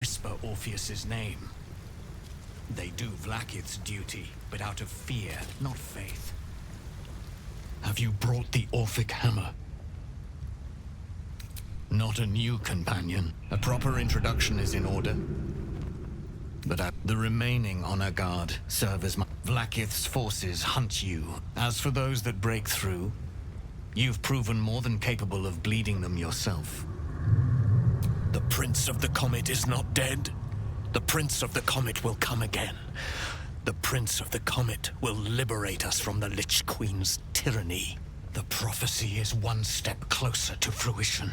whisper Orpheus's name. They do Vlaakith's duty, but out of fear, not faith. Have you brought the Orphic hammer? Not a new companion. A proper introduction is in order. But the remaining honor guard serve as my... Vlaakith's forces hunt you. As for those that break through, you've proven more than capable of bleeding them yourself. The Prince of the Comet is not dead. The Prince of the Comet will come again. The Prince of the Comet will liberate us from the Lich Queen's tyranny. The prophecy is one step closer to fruition.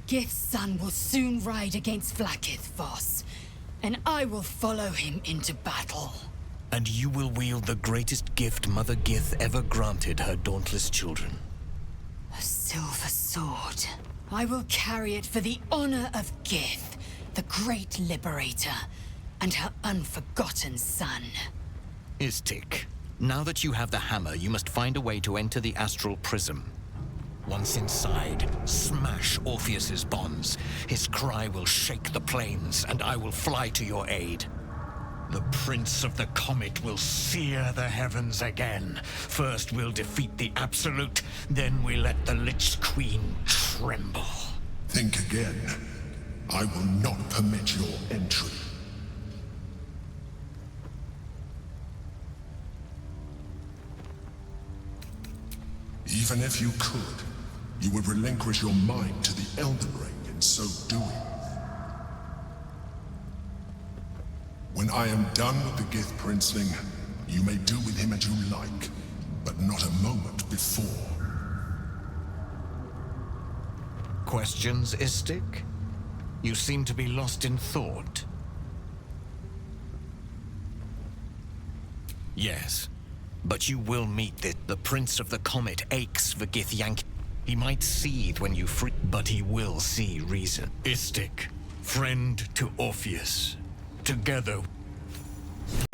Gith's son will soon ride against Vlaakith, Voss, and I will follow him into battle. And you will wield the greatest gift Mother Gith ever granted her dauntless children. A silver sword. I will carry it for the honor of Gith, the great liberator, and her unforgotten son. Istik, now that you have the hammer, you must find a way to enter the astral prism. Once inside, smash Orpheus's bonds. His cry will shake the plains, and I will fly to your aid. The Prince of the Comet will sear the heavens again. First we'll defeat the Absolute, then we let the Lich Queen tremble. Think again. I will not permit your entry. Even if you could, you would relinquish your mind to the Elden Ring in so doing. When I am done with the Gith Princeling, you may do with him as you like, but not a moment before. Questions, Istik? You seem to be lost in thought. Yes, but you will meet it. The Prince of the Comet aches for Githyank. He might seethe when you free, but he will see reason. Istik, friend to Orpheus. Together,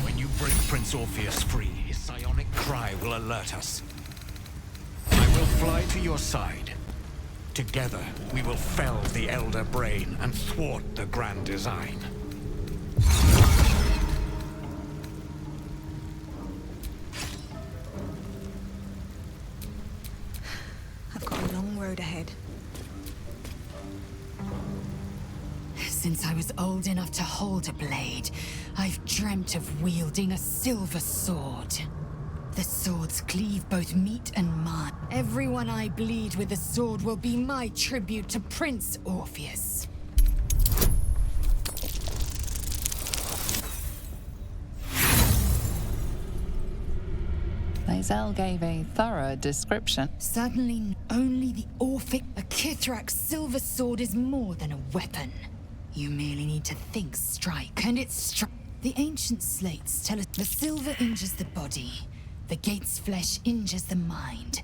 when you break Prince Orpheus free, his psionic cry will alert us. I will fly to your side. Together, we will fell the Elder Brain and thwart the grand design. I've got a long road ahead. Since I was old enough to hold a blade, I've dreamt of wielding a silver sword. The swords cleave both meat and mind. Everyone I bleed with the sword will be my tribute to Prince Orpheus. Lae'zel gave a thorough description. Certainly only the Orphic. A Kithrak's silver sword is more than a weapon. You merely need to think strike, and it's strike. The ancient slates tell us the silver injures the body. The gate's flesh injures the mind.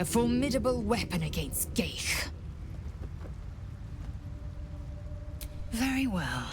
A formidable weapon against Geich. Very well.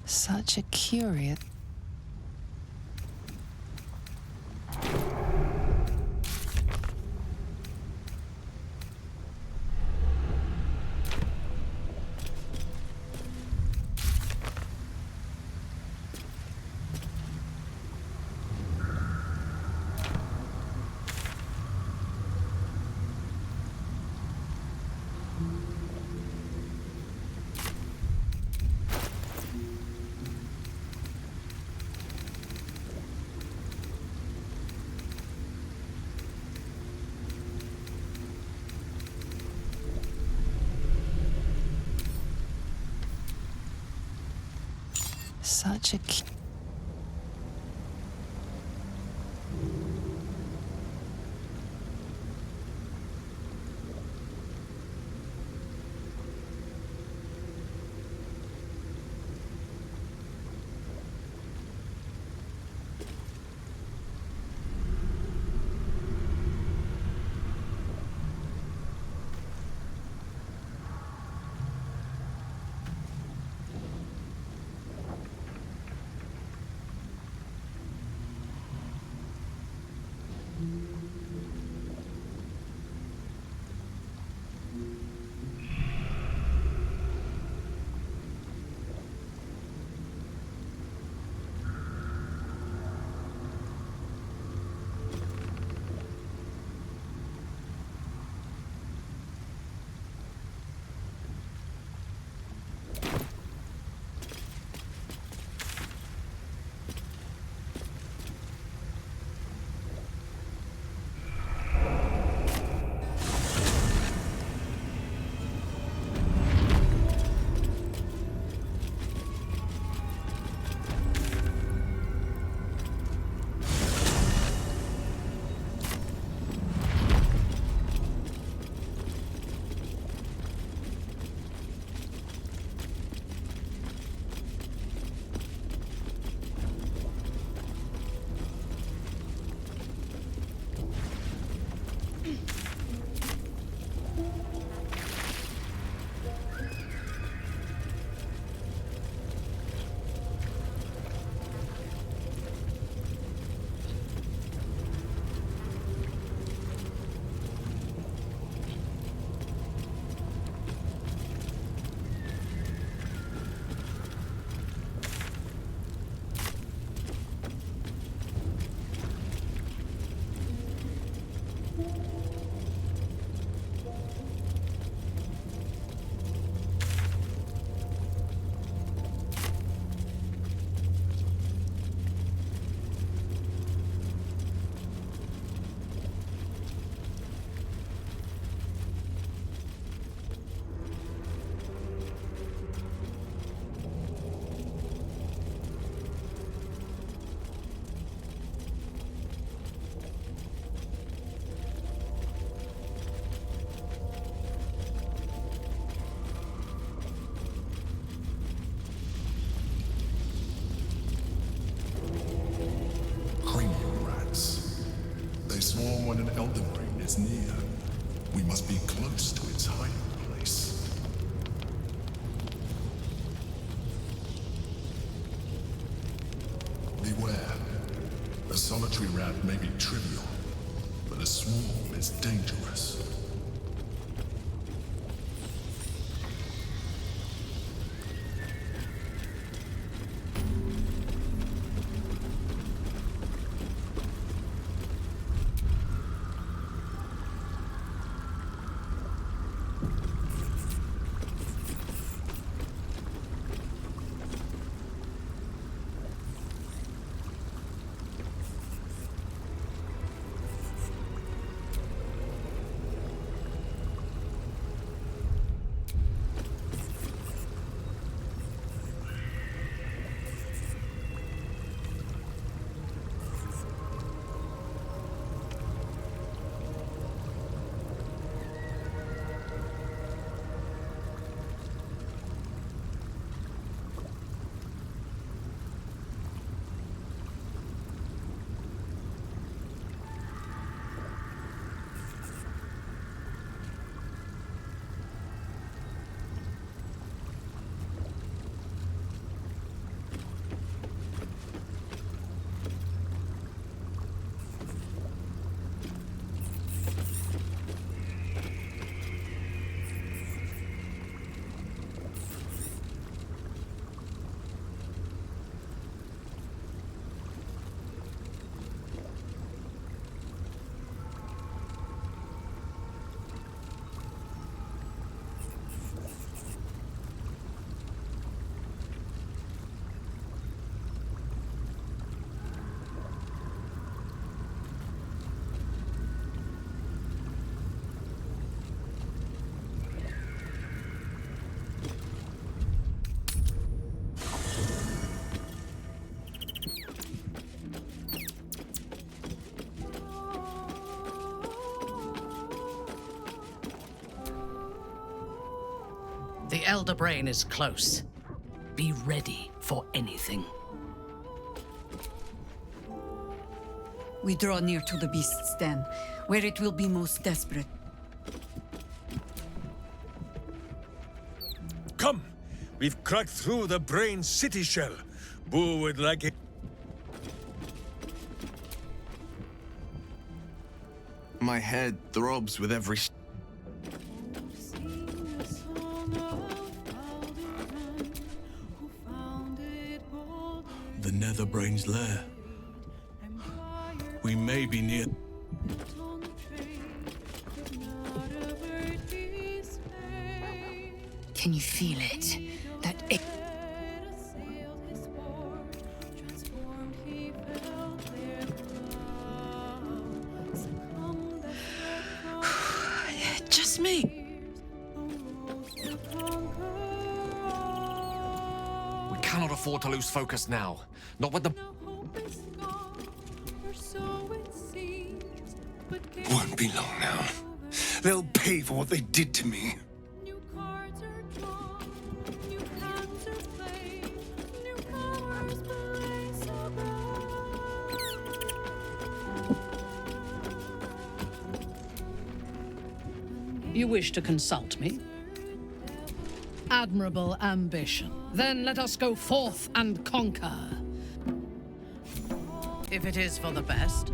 Such a curious... Such a when an Elden Ring is near. We must be close to its hiding place. Beware. A solitary rat may be trivial, but a swarm is dangerous. The Elder Brain is close. Be ready for anything. We draw near to the beast's den, where it will be most desperate. Come! We've cracked through the Brain city shell. Boo would like it. My head throbs with every... The Netherbrain's lair. We may be near... Can you feel it? That it. Just me. We cannot afford to lose focus now. Not with the... Won't be long now. They'll pay for what they did to me. You wish to consult me? Admirable ambition. Then let us go forth and conquer. If it is for the best.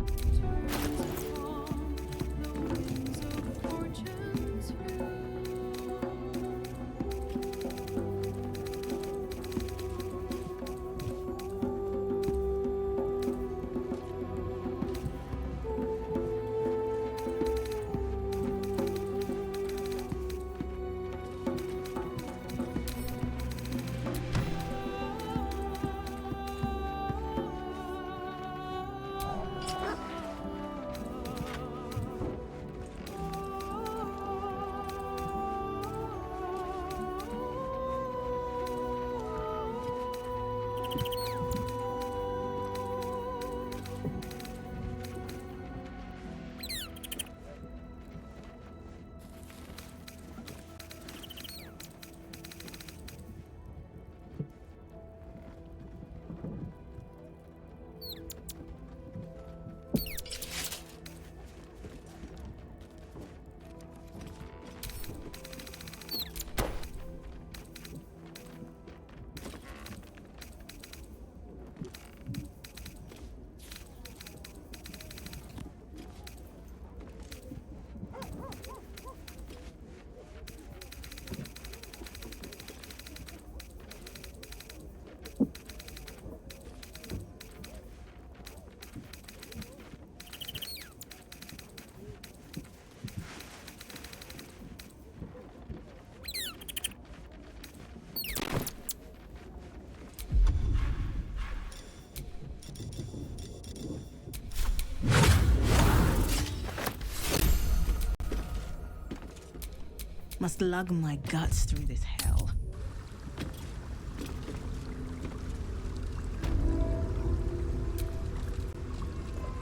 Must lug my guts through this hell.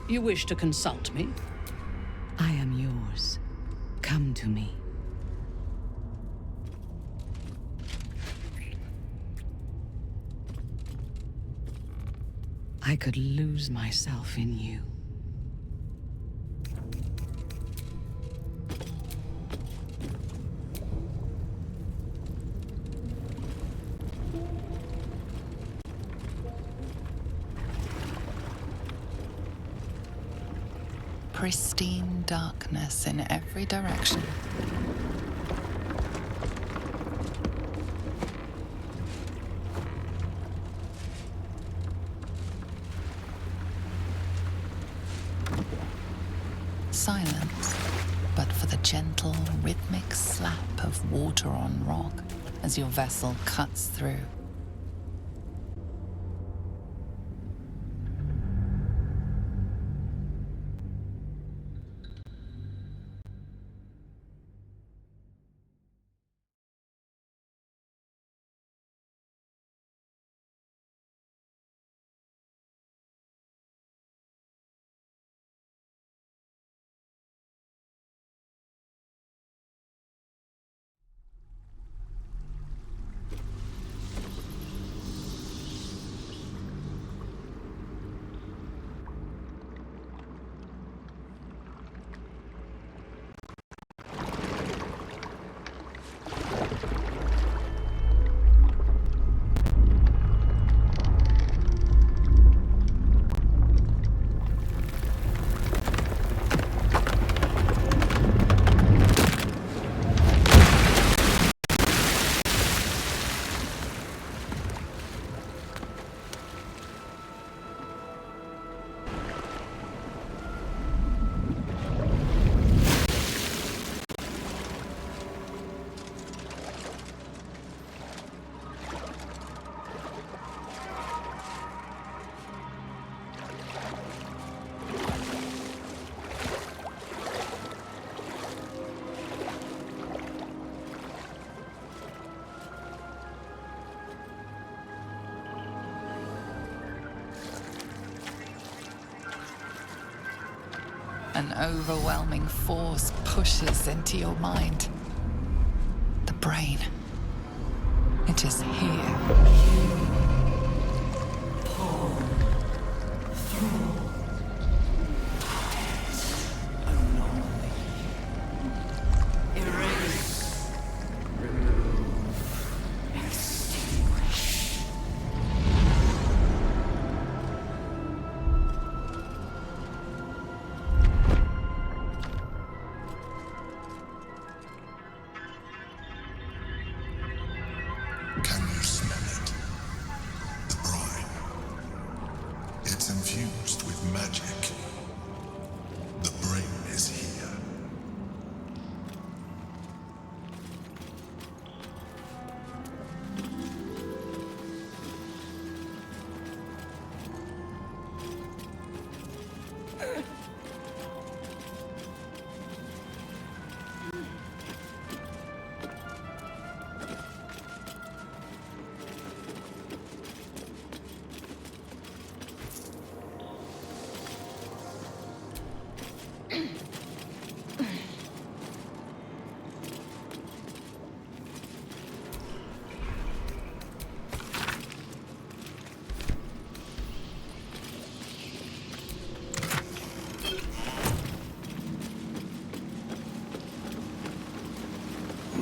You wish to consult me? I am yours. Come to me. I could lose myself in you. Pristine darkness in every direction. Silence, but for the gentle, rhythmic slap of water on rock as your vessel cuts through. An overwhelming force pushes into your mind. The brain. It is here. Can you smell it? The brine. It's infused with magic. The brain is here.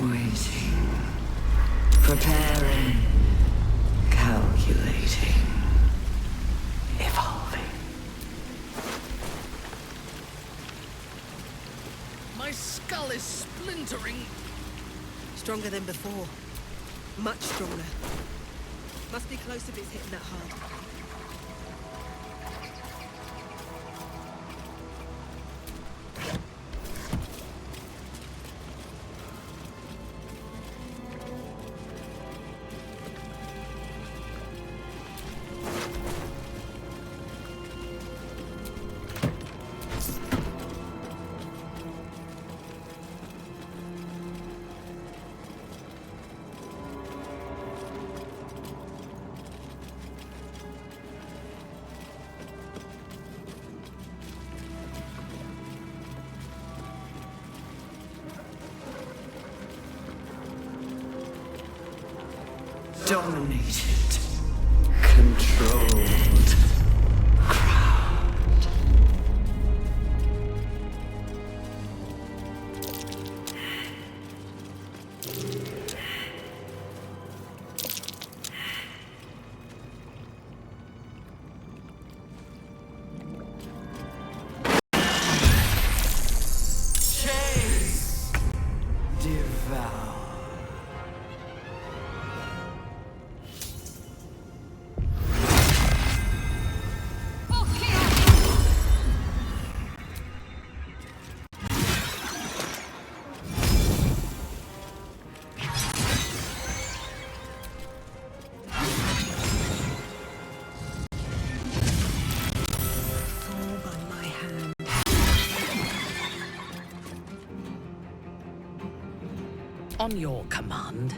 Waiting. Preparing. Calculating. Evolving. My skull is splintering. Stronger than before. Much stronger. Must be close if it's hitting that hard. Dominated. Controlled. Crowned. Chase. Devour. On your command.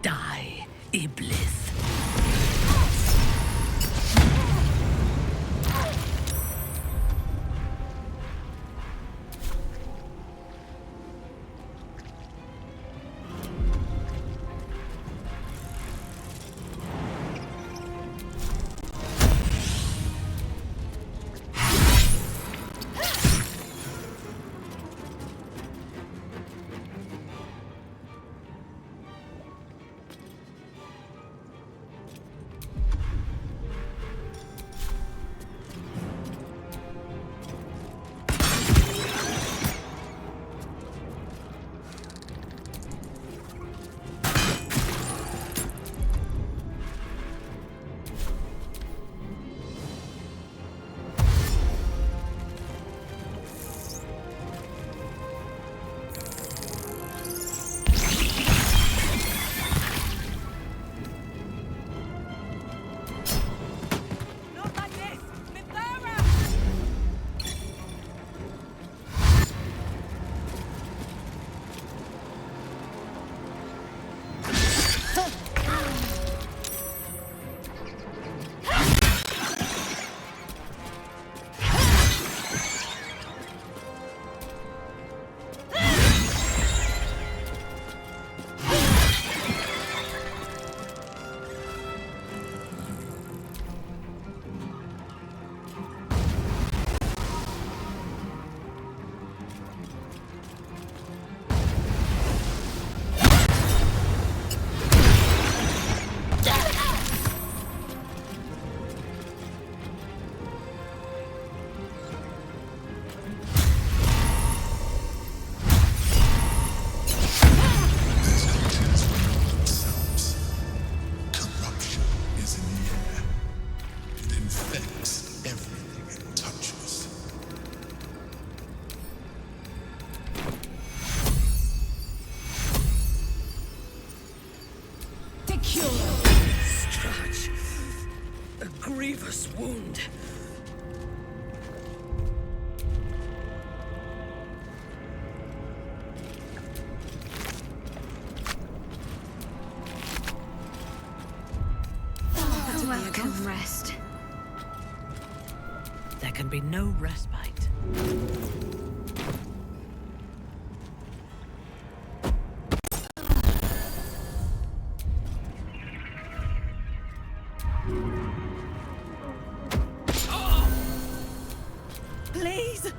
Die, Iblis. grievous wound. Welcome, rest. There can be no respite. Please,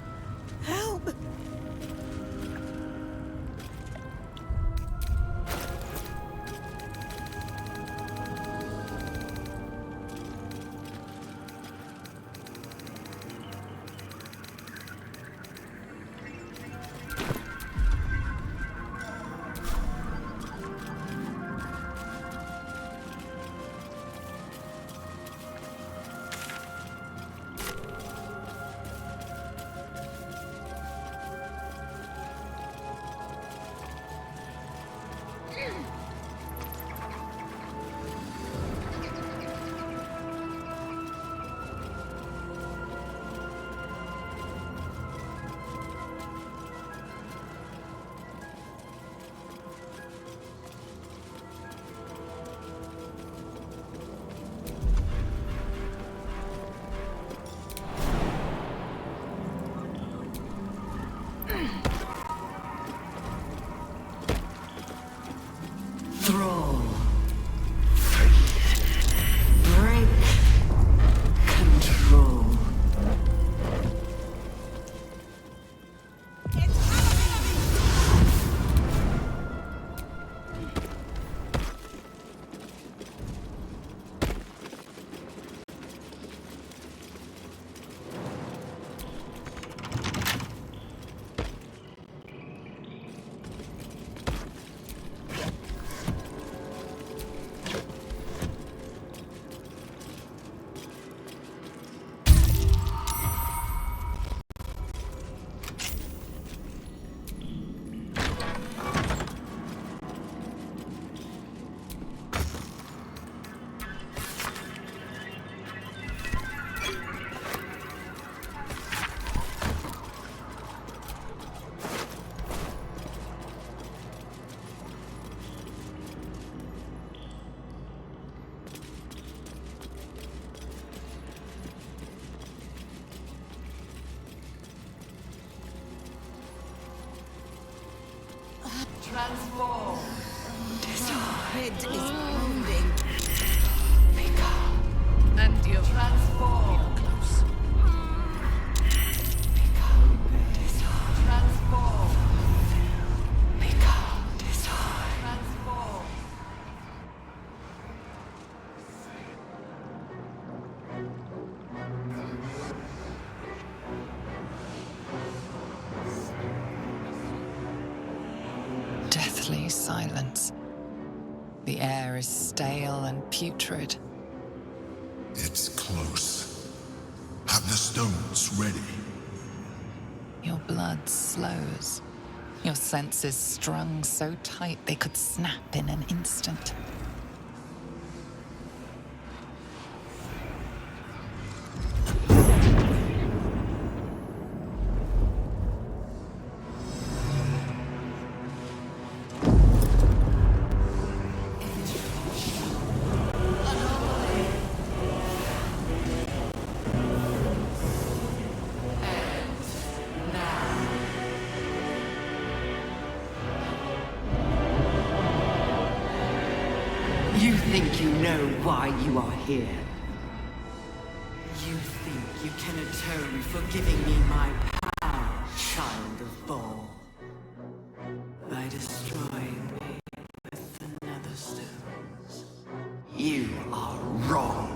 help! Thrall. Break control. Transform. Head is pounding. And you Transform. close. Transform. Transform. Deathly silence. The air is stale and putrid. It's close. Have the stones ready. Your blood slows. Your senses strung so tight they could snap in an instant. You think you know why you are here. You think you can atone for giving me my power, child of Baal, by destroying me with the nether stones. You are wrong.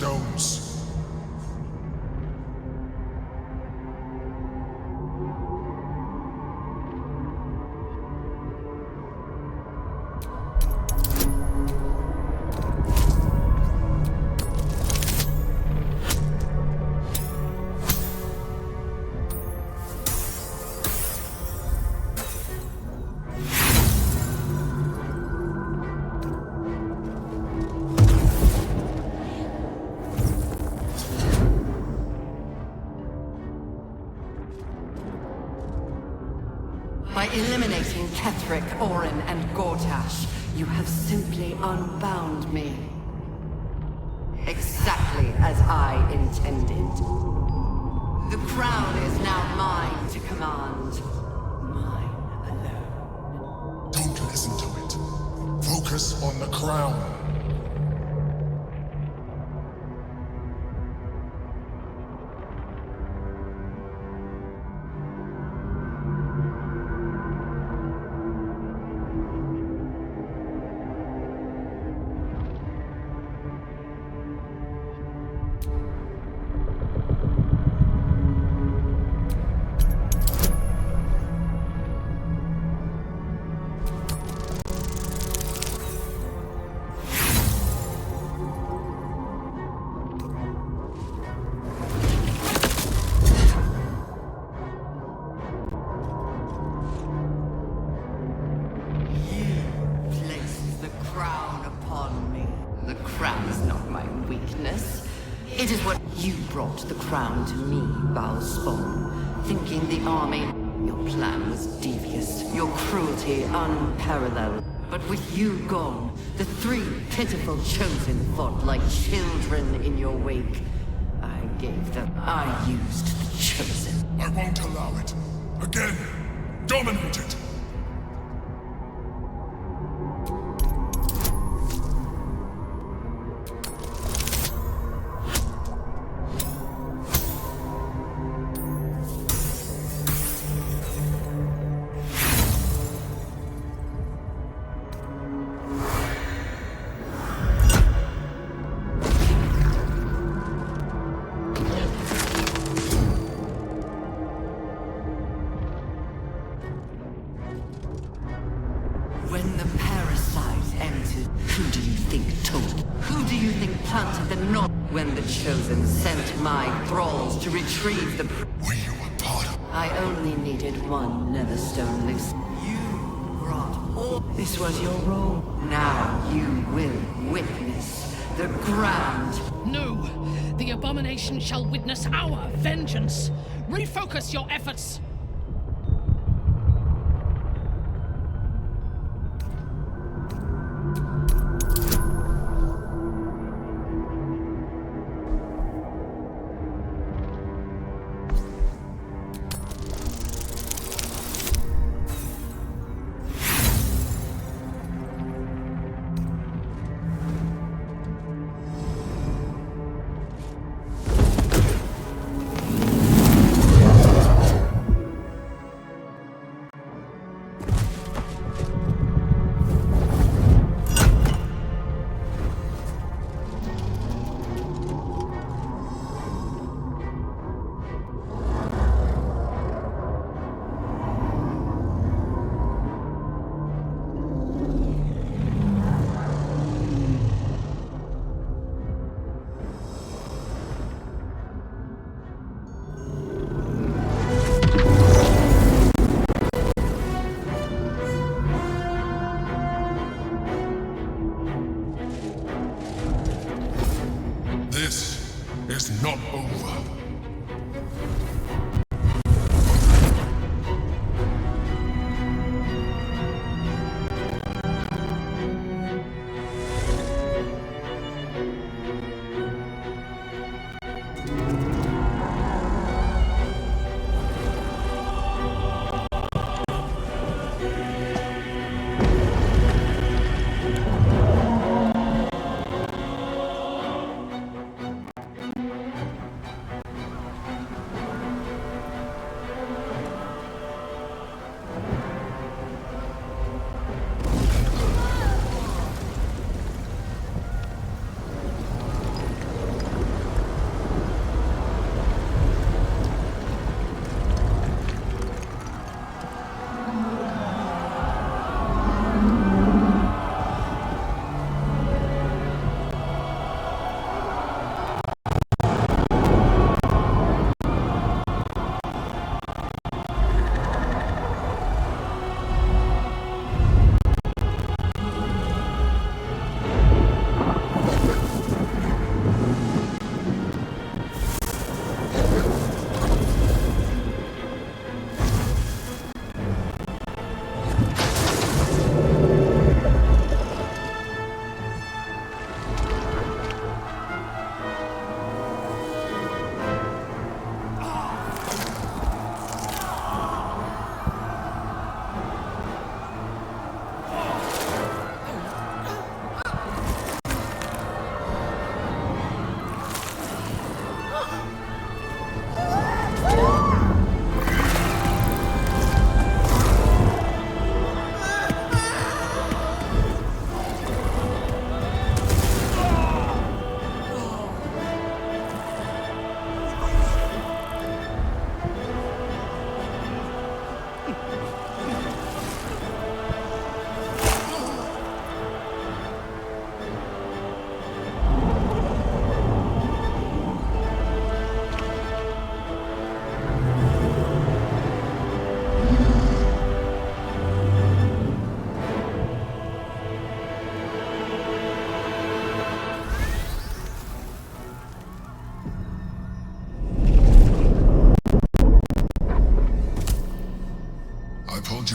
stones. By eliminating Ketheric, Orin, and Gortash, you have simply unbound me. Exactly as I intended. The crown is now mine to command. Mine alone. Don't listen to it. Focus on the crown. It is what you brought the crown to me, Balspawn, thinking the army. Your plan was devious, your cruelty unparalleled. But with you gone, the three pitiful chosen fought like children in your wake. I used the chosen. I won't allow it. Again, dominate it. When the parasite entered, who do you think told? Who do you think planted the knot? When the chosen sent my thralls to retrieve the... Were you a part of... I only needed one Netherstone loose. You brought all... This was your role. Now you will witness the grand... No! The abomination shall witness our vengeance! Refocus your efforts!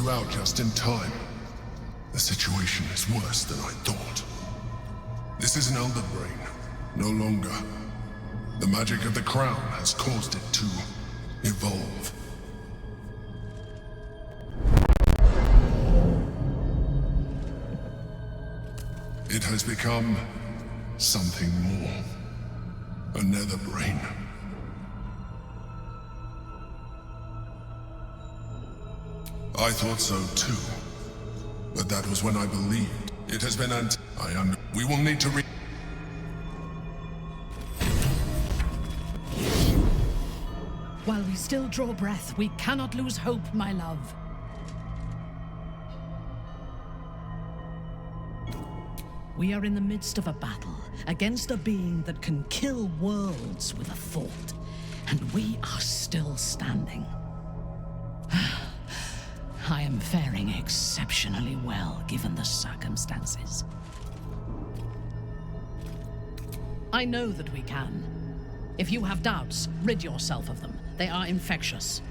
you out just in time. The situation is worse than I thought. This is an elder brain, no longer. The magic of the crown has caused it to evolve. It has become something more. A nether brain. I thought so too. But that was when I believed. It has been we will need to While we still draw breath, we cannot lose hope, my love. We are in the midst of a battle against a being that can kill worlds with a thought, and we are still standing. I am faring exceptionally well, given the circumstances. I know that we can. If you have doubts, rid yourself of them. They are infectious.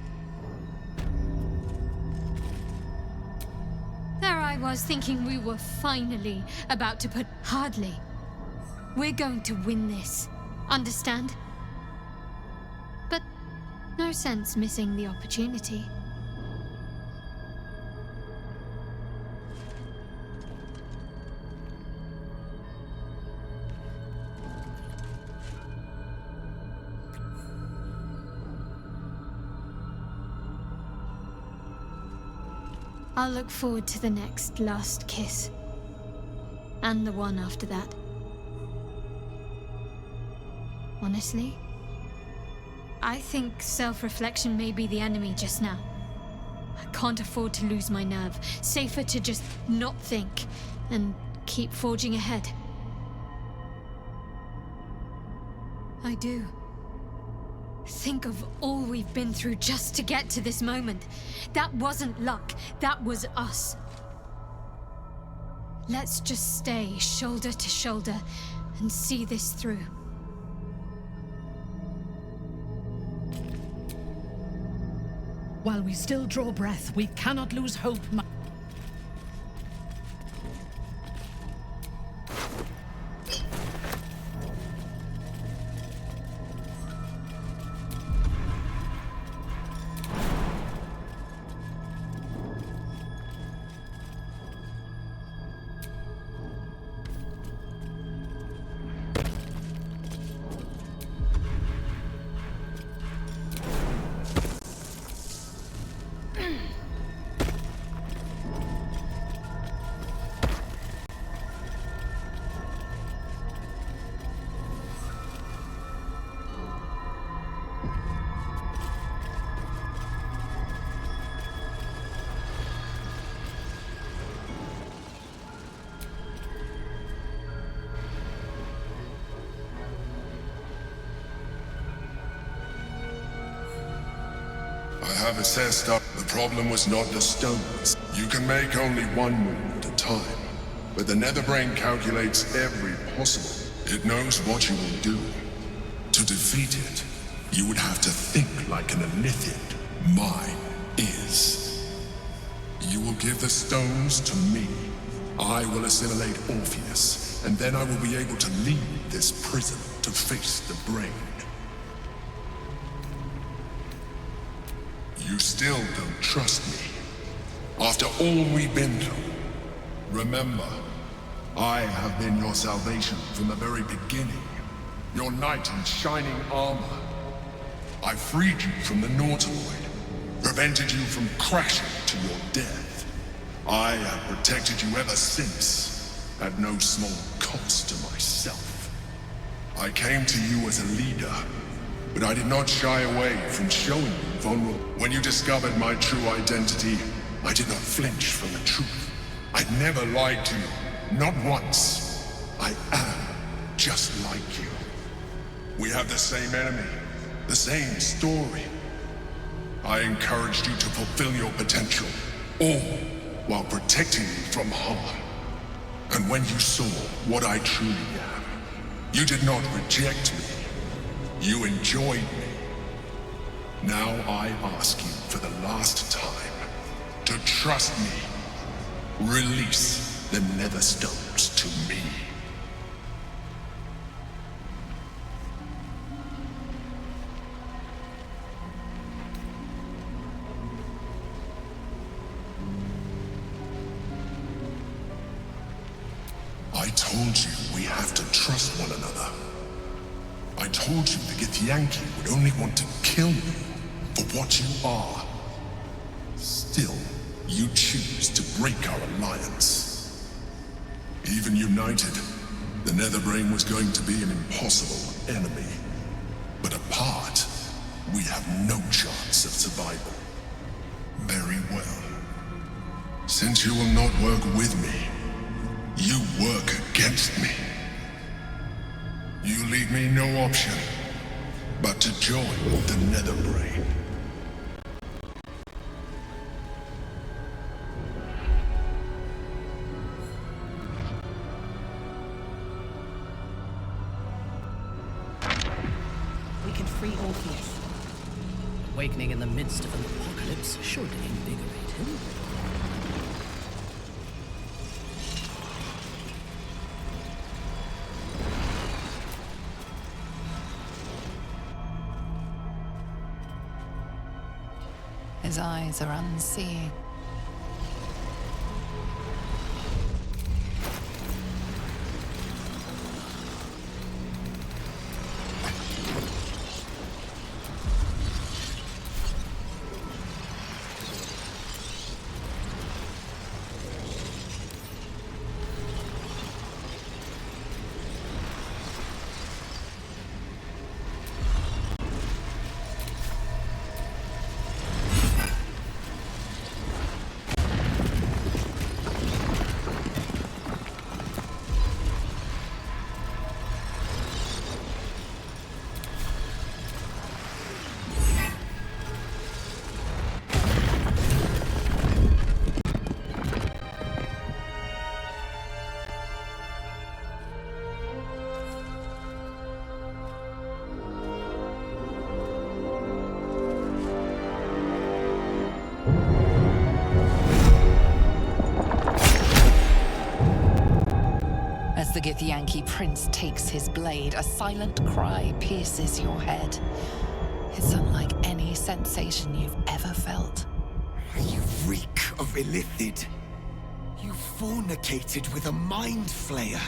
There I was thinking we were finally about to put... Hardly. We're going to win this. Understand? But no sense missing the opportunity. I'll look forward to the next last kiss. And the one after that. Honestly, I think self-reflection may be the enemy just now. I can't afford to lose my nerve. Safer to just not think and keep forging ahead. I do. Think of all we've been through just to get to this moment. That wasn't luck, that was us. Let's just stay shoulder to shoulder and see this through. While we still draw breath, we cannot lose hope, my... I have assessed up. The problem was not the stones. You can make only one move at a time. But the Netherbrain calculates every possible. It knows what you will do. To defeat it, you would have to think like an Elithid. Mine is. You will give the stones to me. I will assimilate Orpheus, and then I will be able to leave this prison to face the brain. You still don't trust me. After all we've been through. Remember, I have been your salvation from the very beginning. Your knight in shining armor. I freed you from the Nautiloid, prevented you from crashing to your death. I have protected you ever since, at no small cost to myself. I came to you as a leader, but I did not shy away from showing you vulnerable. When you discovered my true identity, I did not flinch from the truth. I never lied to you, not once. I am just like you. We have the same enemy, the same story. I encouraged you to fulfill your potential, all while protecting you from harm. And when you saw what I truly am, you did not reject me. You enjoyed me. Now I ask you for the last time, to trust me. Release the nether stones to me. I told you we have to trust one another. I told you the Githyanki would only want to kill you for what you are. Still, you choose to break our alliance. Even united, the Netherbrain was going to be an impossible enemy. But apart, we have no chance of survival. Very well. Since you will not work with me, you work against me. You leave me no option but to join the Netherbrain. We can free Orpheus. Awakening in the midst of an apocalypse should invigorate him. His eyes are unseeing. As the Githyanki prince takes his blade, a silent cry pierces your head. It's unlike any sensation you've ever felt. You reek of Illithid. You fornicated with a mind flayer.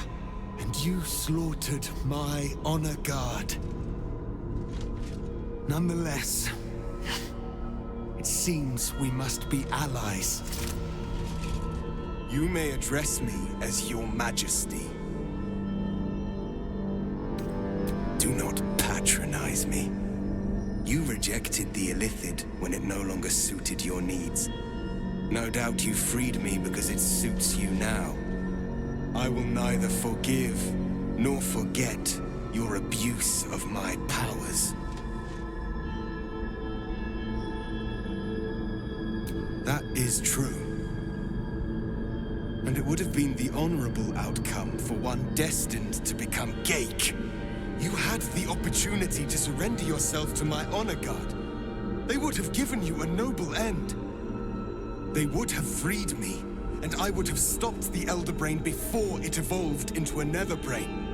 And you slaughtered my honor guard. Nonetheless, it seems we must be allies. You may address me as your majesty. Do not patronize me. You rejected the Illithid when it no longer suited your needs. No doubt you freed me because it suits you now. I will neither forgive nor forget your abuse of my powers. That is true. And it would have been the honorable outcome for one destined to become Gake. You had the opportunity to surrender yourself to my honor guard. They would have given you a noble end. They would have freed me, and I would have stopped the Elder Brain before it evolved into a Nether Brain.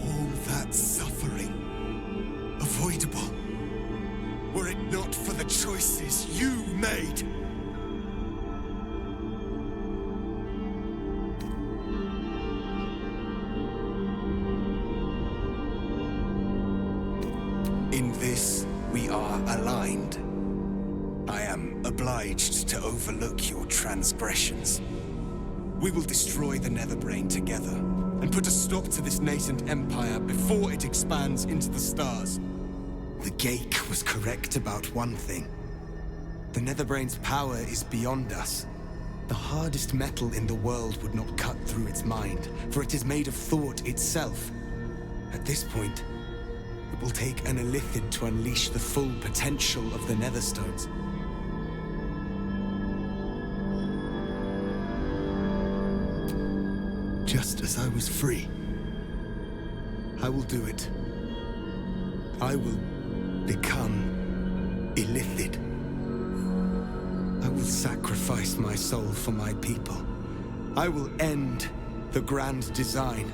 All that suffering, avoidable, were it not for the choices you made. In this, we are aligned. I am obliged to overlook your transgressions. We will destroy the Netherbrain together, and put a stop to this nascent empire before it expands into the stars. The Gake was correct about one thing. The Netherbrain's power is beyond us. The hardest metal in the world would not cut through its mind, for it is made of thought itself. At this point, it will take an Illithid to unleash the full potential of the Netherstones. Just as I was free, I will do it. I will become Illithid. I will sacrifice sacrifice my soul for my people. I will end the grand design.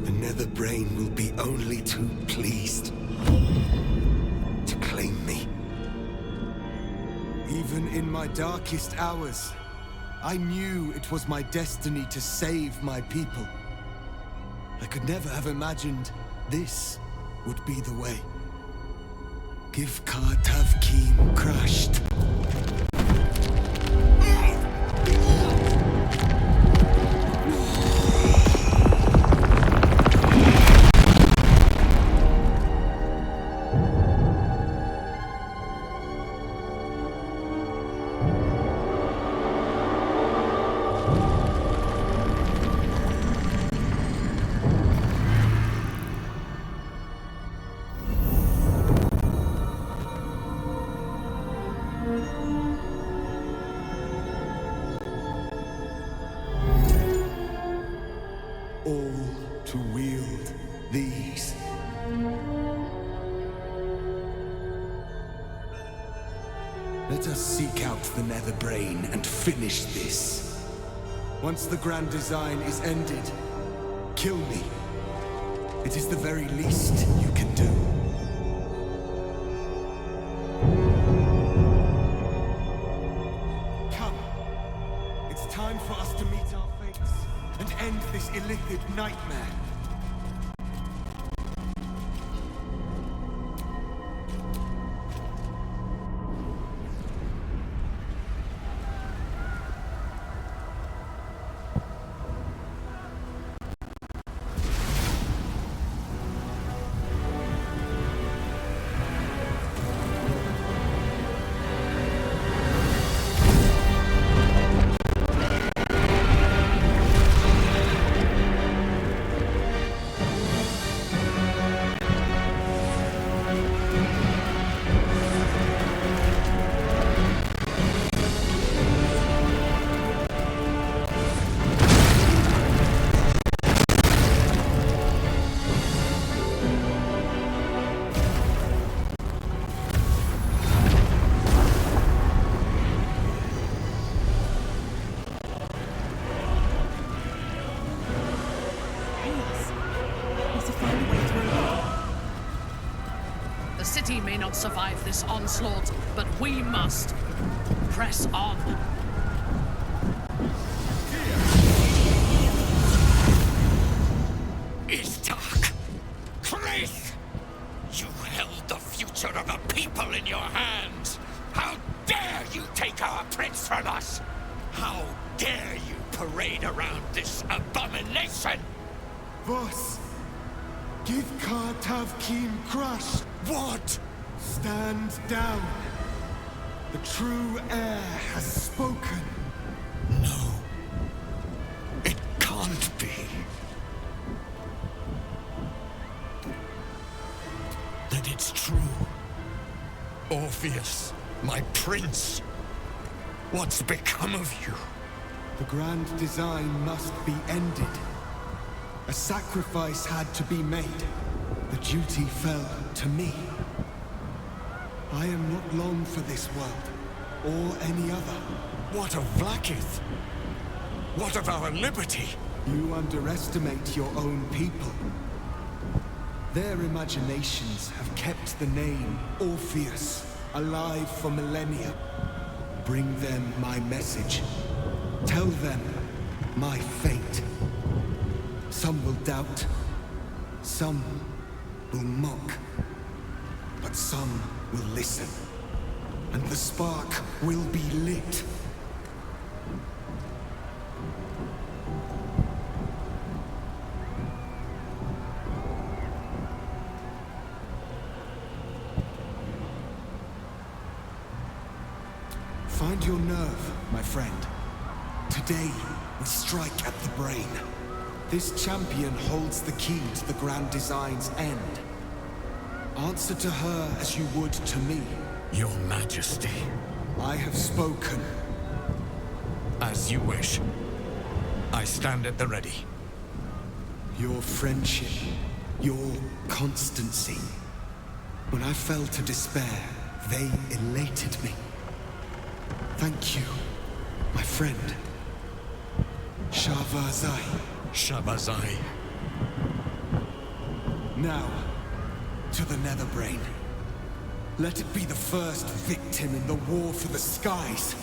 The Nether Brain will be only too pleased to claim me. Even in my darkest hours, I knew it was my destiny to save my people. I could never have imagined this would be the way. Give Kartavkim crushed. Let us seek out the Nether Brain and finish this. Once the grand design is ended, kill me. It is the very least you can do. Come. It's time for us to meet our fates and end this illithid nightmare. The city may not survive this onslaught, but we must. Press on. It's dark. Wraith! You held the future of a people in your hands. How dare you take our prince from us? How dare you parade around this abomination? Voss! Give Kartavkim crushed! What? Stand down. The true heir has spoken. No. It can't be. Then it's true. Orpheus, my prince. What's become of you? The grand design must be ended. A sacrifice had to be made. The duty fell to me. I am not long for this world, or any other. What of Vlaakith? What of our liberty? You underestimate your own people. Their imaginations have kept the name Orpheus alive for millennia. Bring them my message. Tell them my fate. Some will doubt. Some will mock. But some will listen. And the spark will be lit. Find your nerve, my friend. Today, we strike at the brain. This champion holds the key to the grand design's end. Answer to her as you would to me. Your Majesty. I have spoken. As you wish. I stand at the ready. Your friendship, your constancy. When I fell to despair, They elated me. Thank you, my friend. Shavazai. Shavazai. Now, to the Netherbrain. Let it be the first victim in the war for the skies.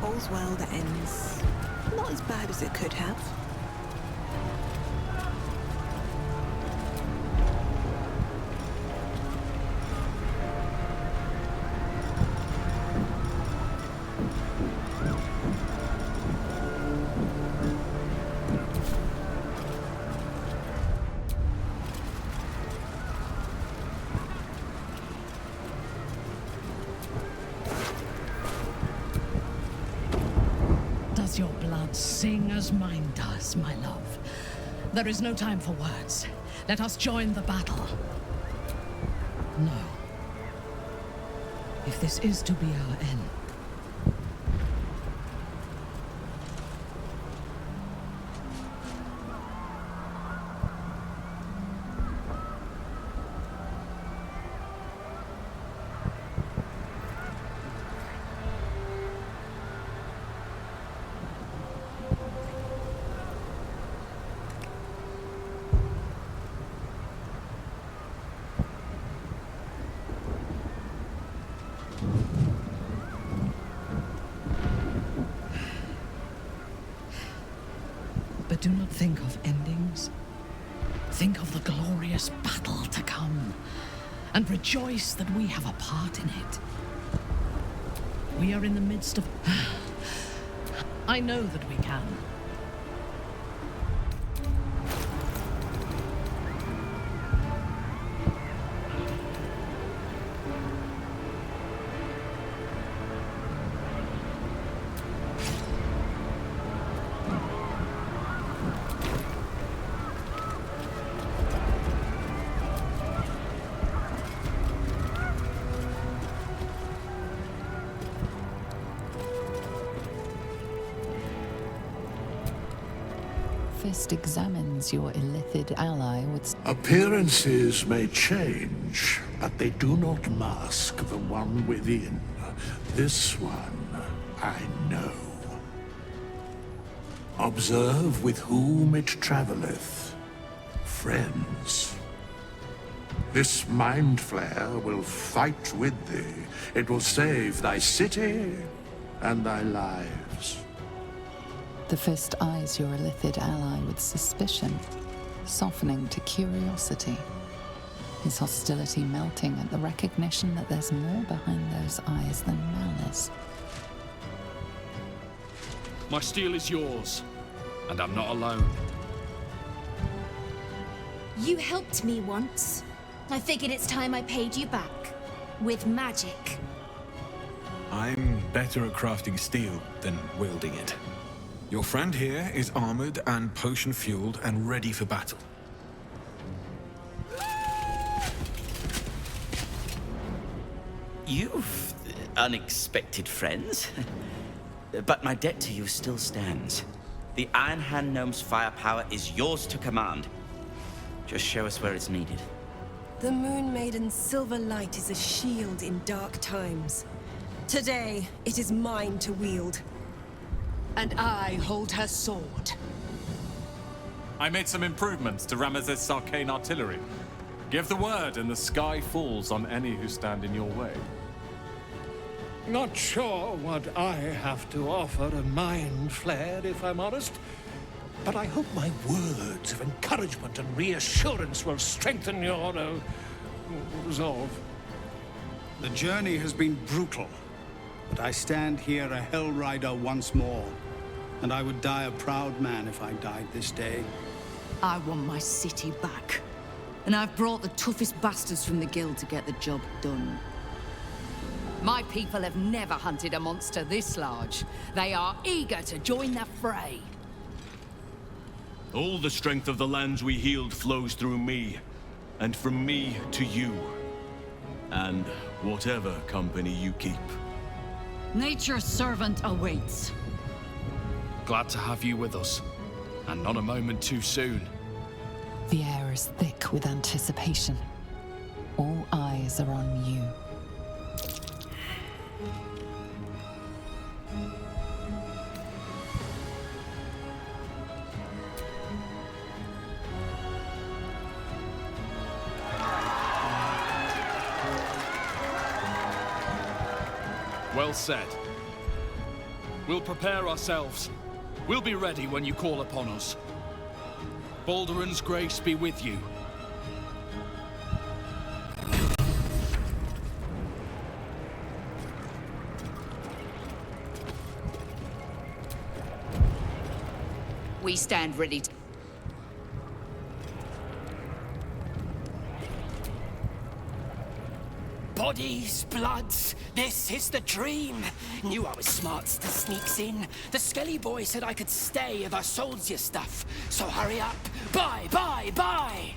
All's well that ends not as bad as it could have. Does your blood sing as mine does, my love? There is no time for words. Let us join the battle. No. If this is to be our end, but do not think of endings. Think of the glorious battle to come, and rejoice that we have a part in it. We are in the midst of... I know that we can. Fist examines your illithid ally with... Appearances may change, but they do not mask the one within. This one, I know. Observe with whom it traveleth. Friends. This mind flare will fight with thee. It will save thy city and thy lives. The Fist eyes your illithid ally with suspicion, softening to curiosity. His hostility melting at the recognition that there's more behind those eyes than malice. My steel is yours, and I'm not alone. You helped me once. I figured it's time I paid you back. With magic. I'm better at crafting steel than wielding it. Your friend here is armored and potion-fueled and ready for battle. You've unexpected friends. But my debt to you still stands. The Iron Hand Gnome's firepower is yours to command. Just show us where it's needed. The Moon Maiden's silver light is a shield in dark times. Today, it is mine to wield. And I hold her sword. I made some improvements to Ramesses' arcane artillery. Give the word and the sky falls on any who stand in your way. Not sure what I have to offer a mind flare, if I'm honest. But I hope my words of encouragement and reassurance will strengthen your resolve. The journey has been brutal, but I stand here a Hell Rider once more. And I would die a proud man if I died this day. I want my city back. And I've brought the toughest bastards from the guild to get the job done. My people have never hunted a monster this large. They are eager to join the fray. All the strength of the lands we healed flows through me, and from me to you. And whatever company you keep. Nature's servant awaits. Glad to have you with us, and not a moment too soon. The air is thick with anticipation. All eyes are on you. Well said. We'll prepare ourselves. We'll be ready when you call upon us. Balduran's grace be with you. We stand ready to... Bodies, bloods, this is the dream. Knew I was smart to sneaks in. The Skelly boy said I could stay if I sold your stuff. So hurry up. Bye, bye, bye!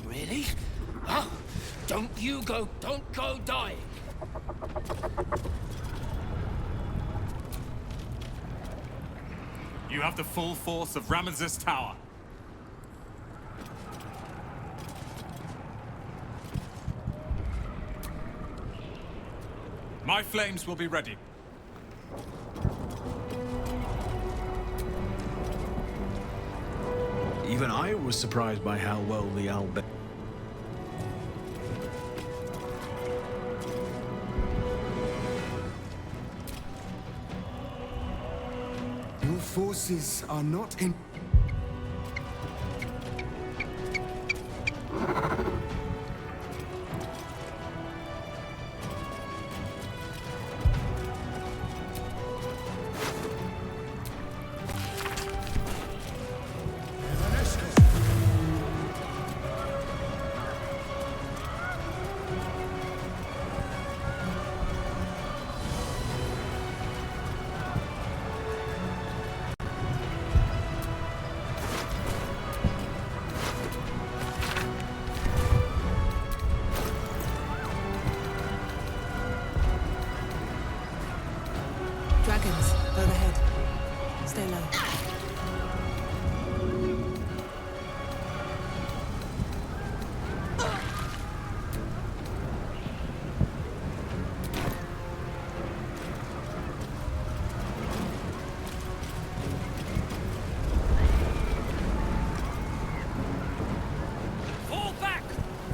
Really? Oh, don't go dying. You have the full force of Ramesses Tower. My flames will be ready. Even I was surprised by how well the Albe... Your forces are not in... Dragons, overhead. Stay low. Fall back!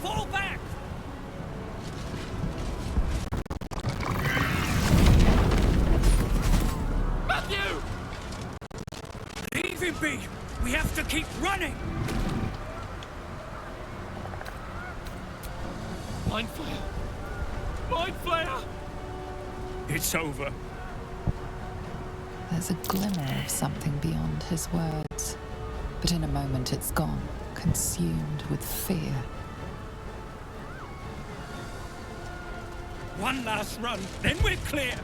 Fall back! Matthew! Leave him be! We have to keep running! Mind Flayer! Mind Flayer! It's over. There's a glimmer of something beyond his words, but in a moment it's gone, consumed with fear. One last run, then we're clear!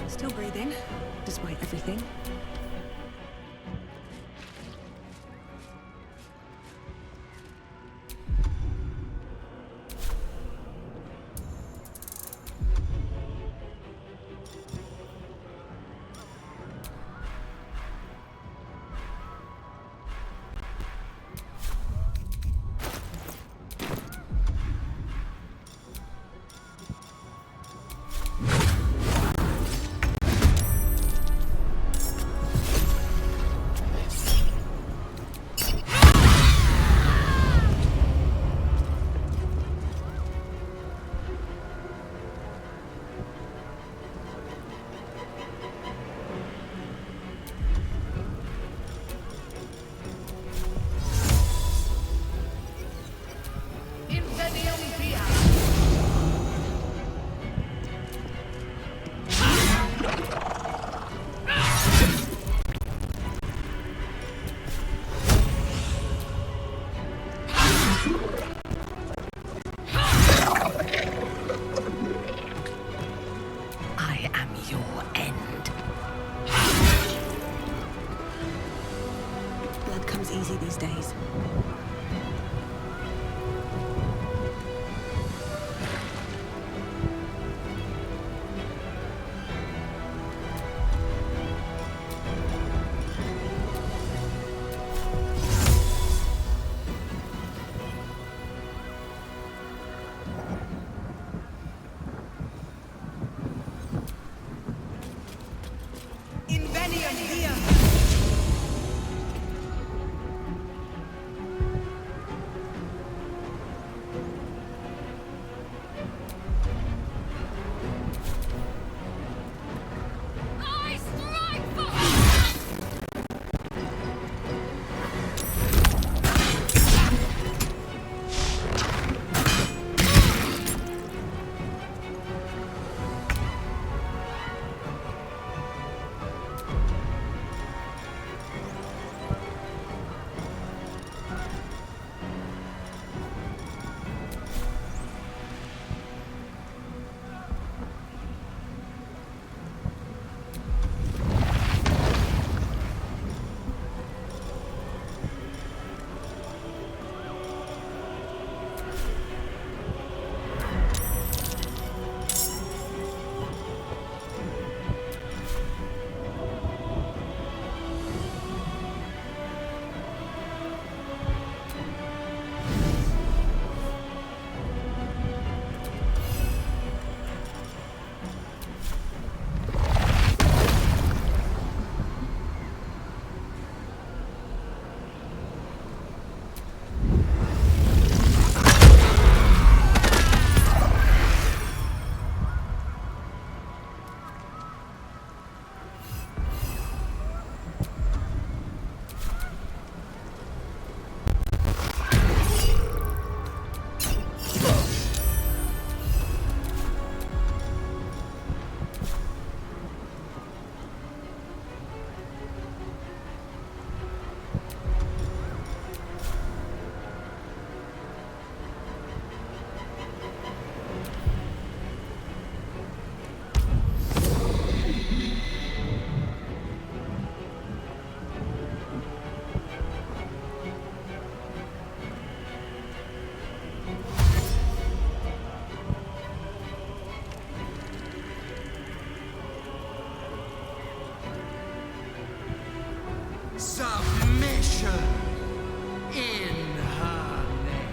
Still breathing, despite everything. Easy these days. destruction in her name.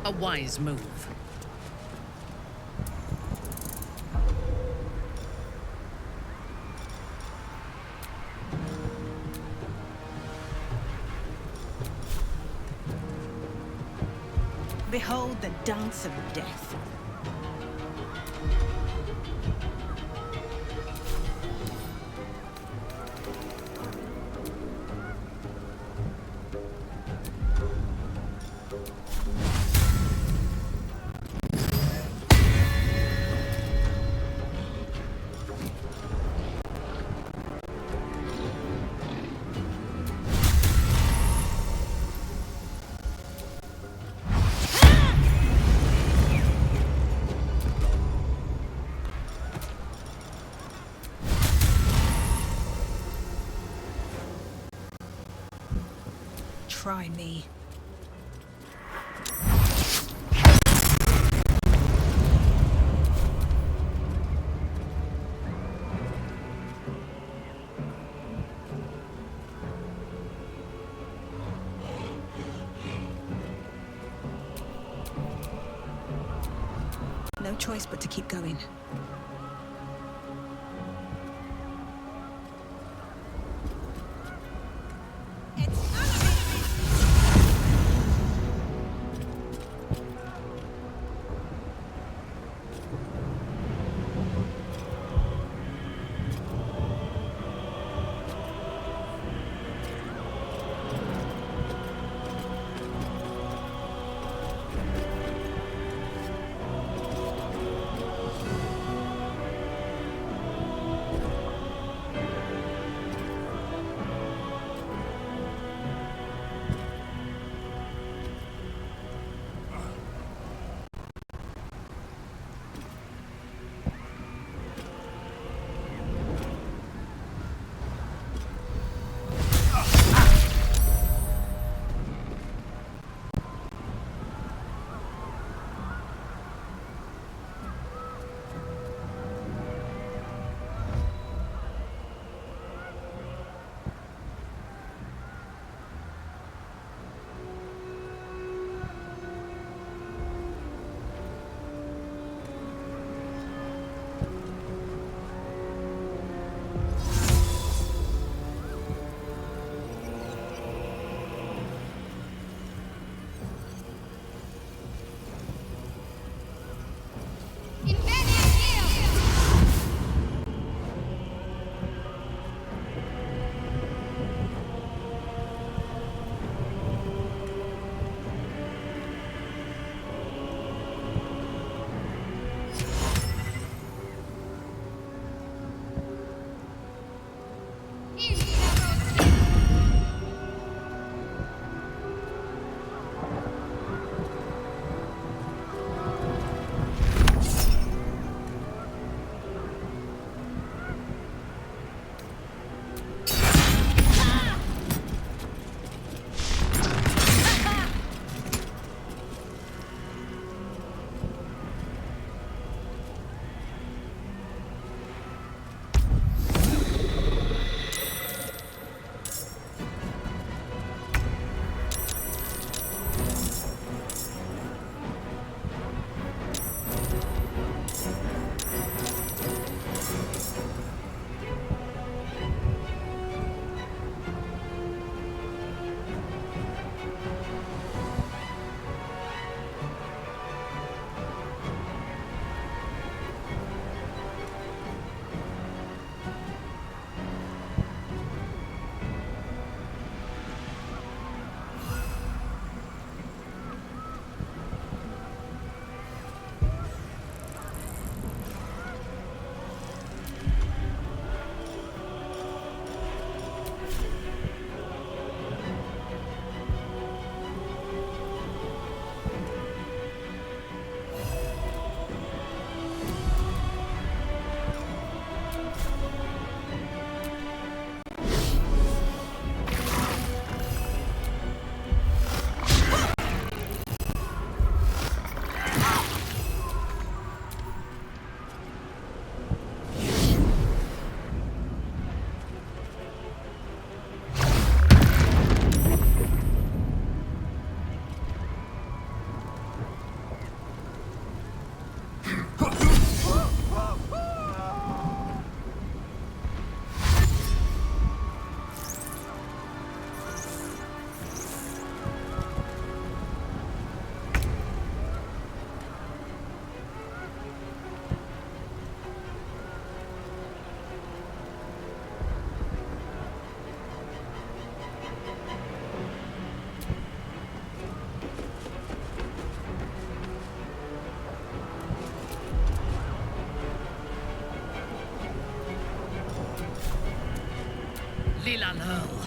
A wise move. Behold the dance of death. Try me. No choice but to keep going. will unhurl.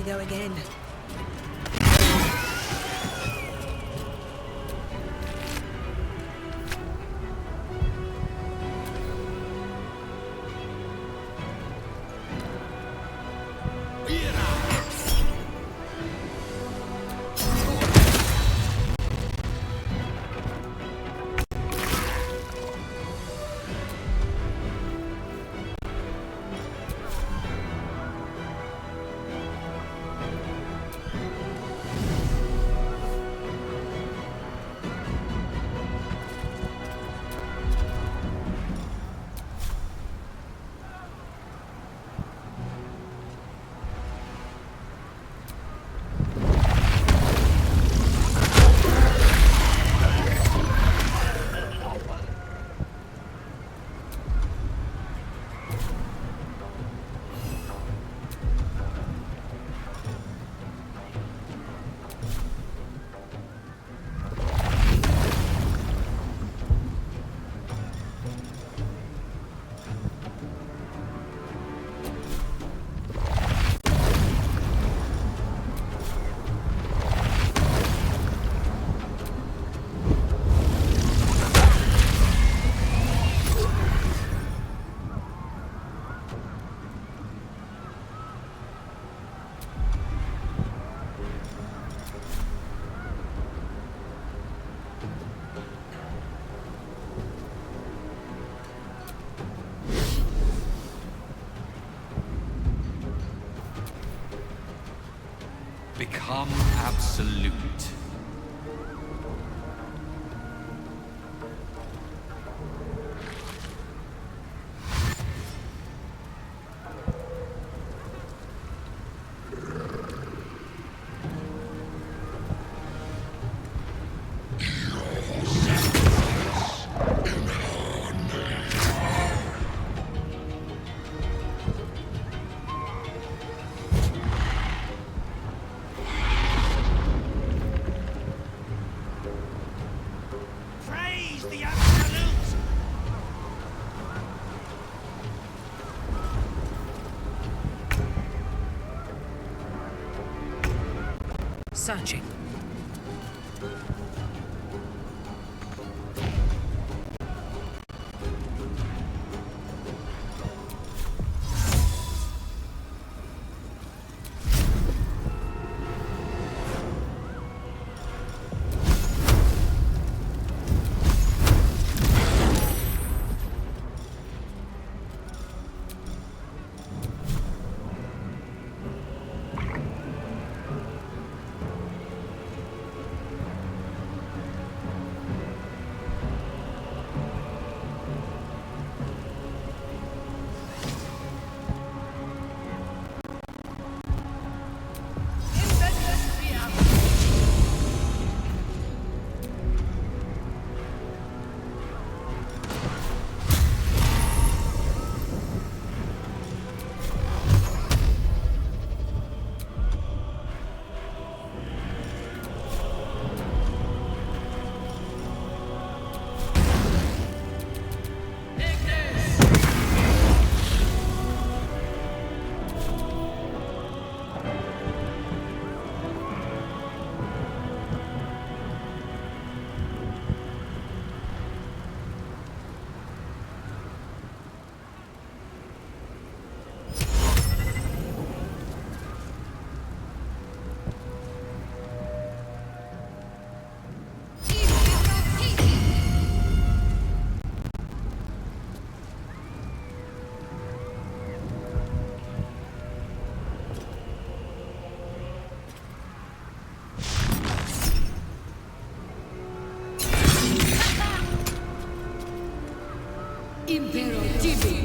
Go again. Become absolute. Searching. Impero TV.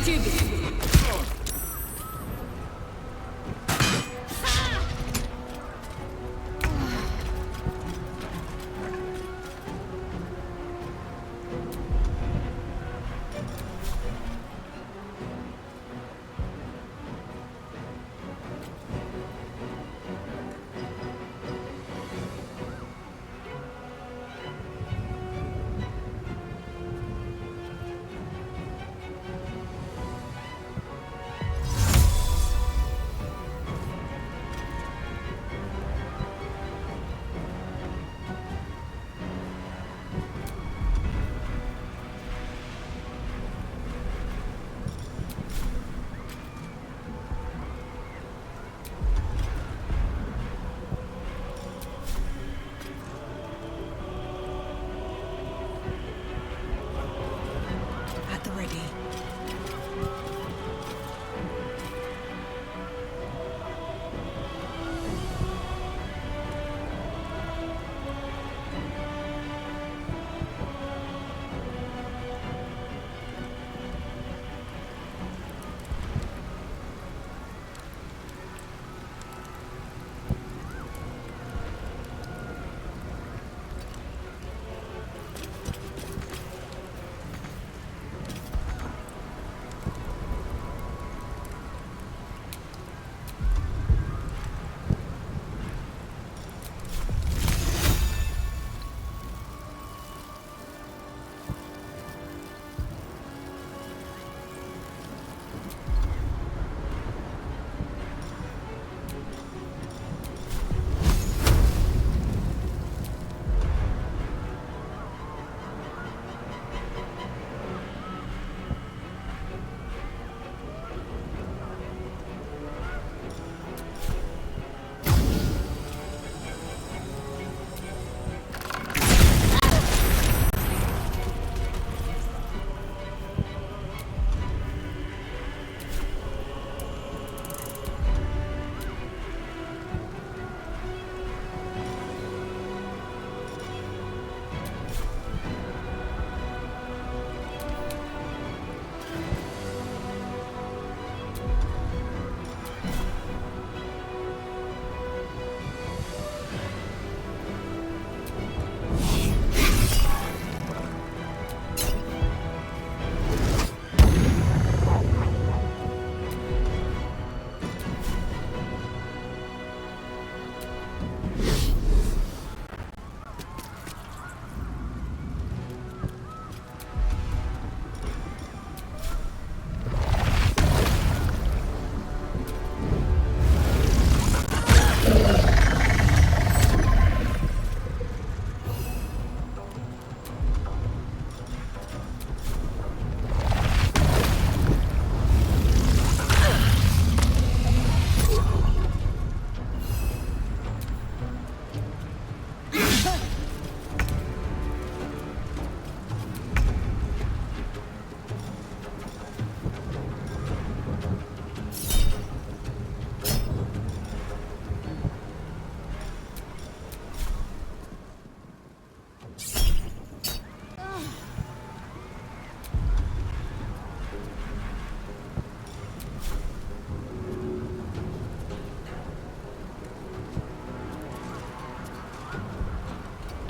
stupid.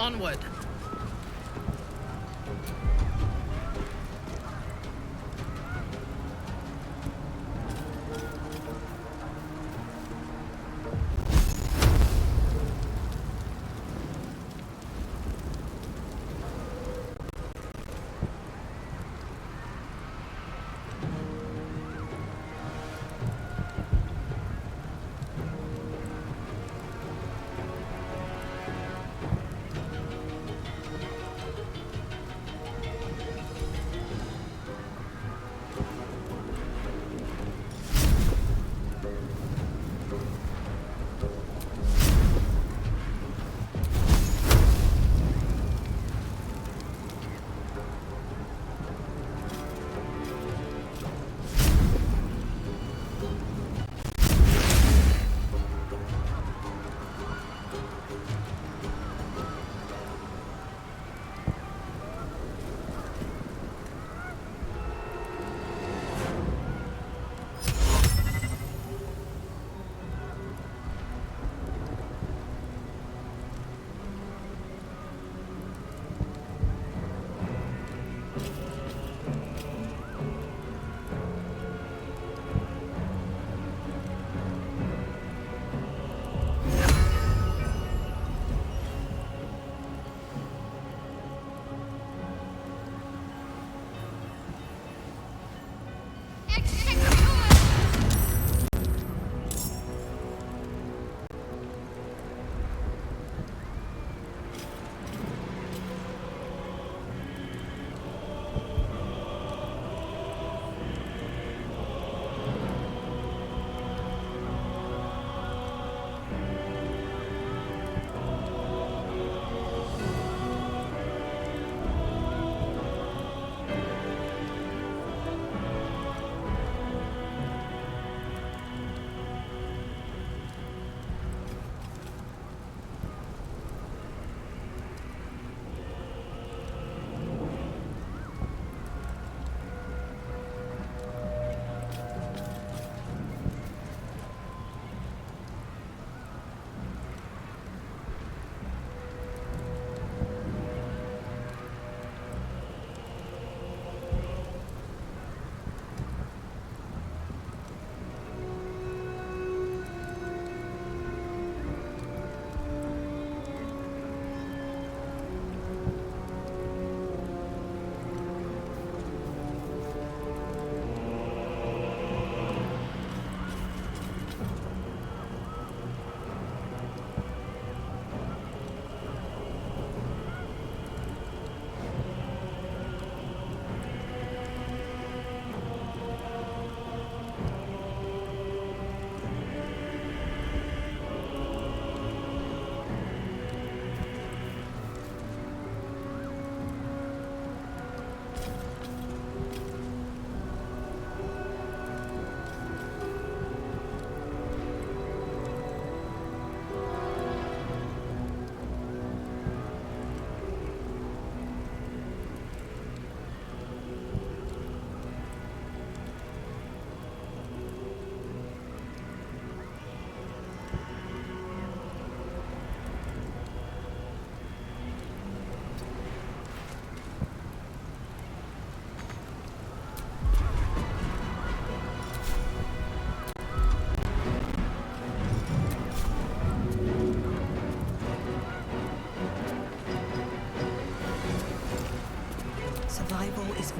Onward.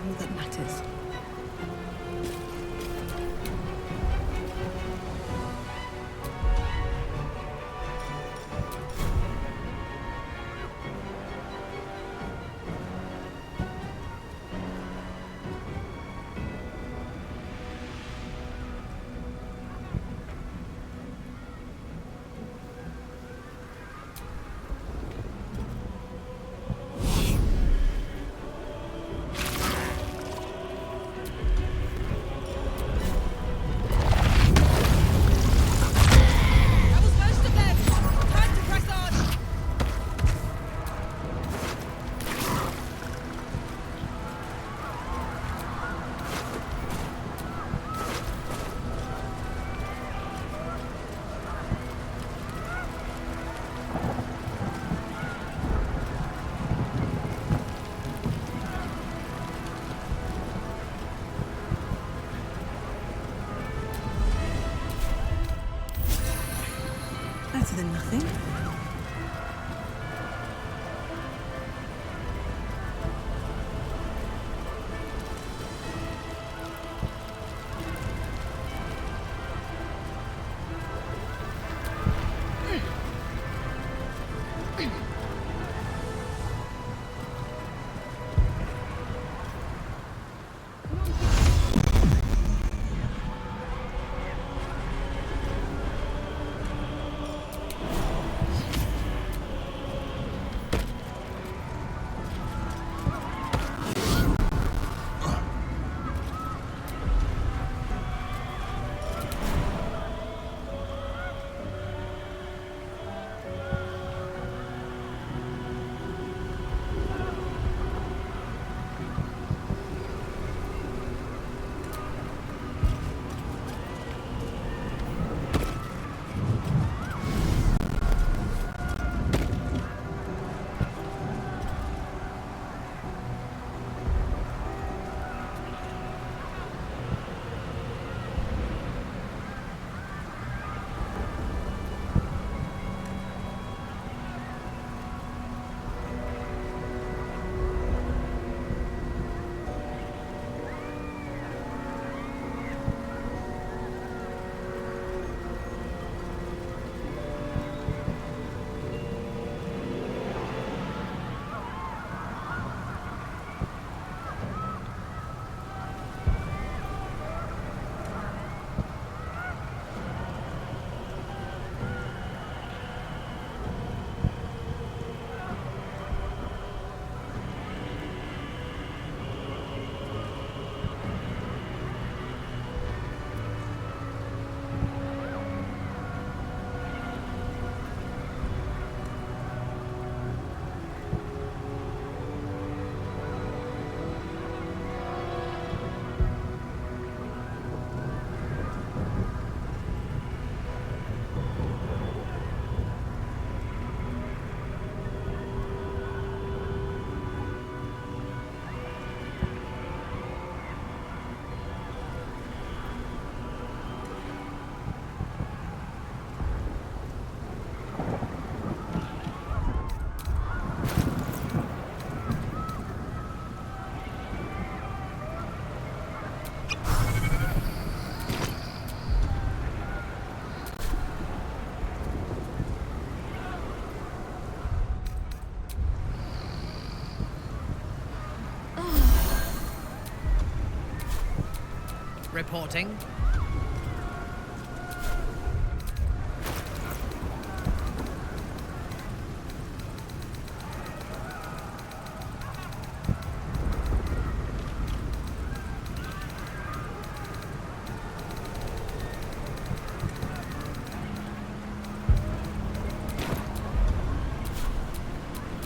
all that matters. Better than nothing. Reporting.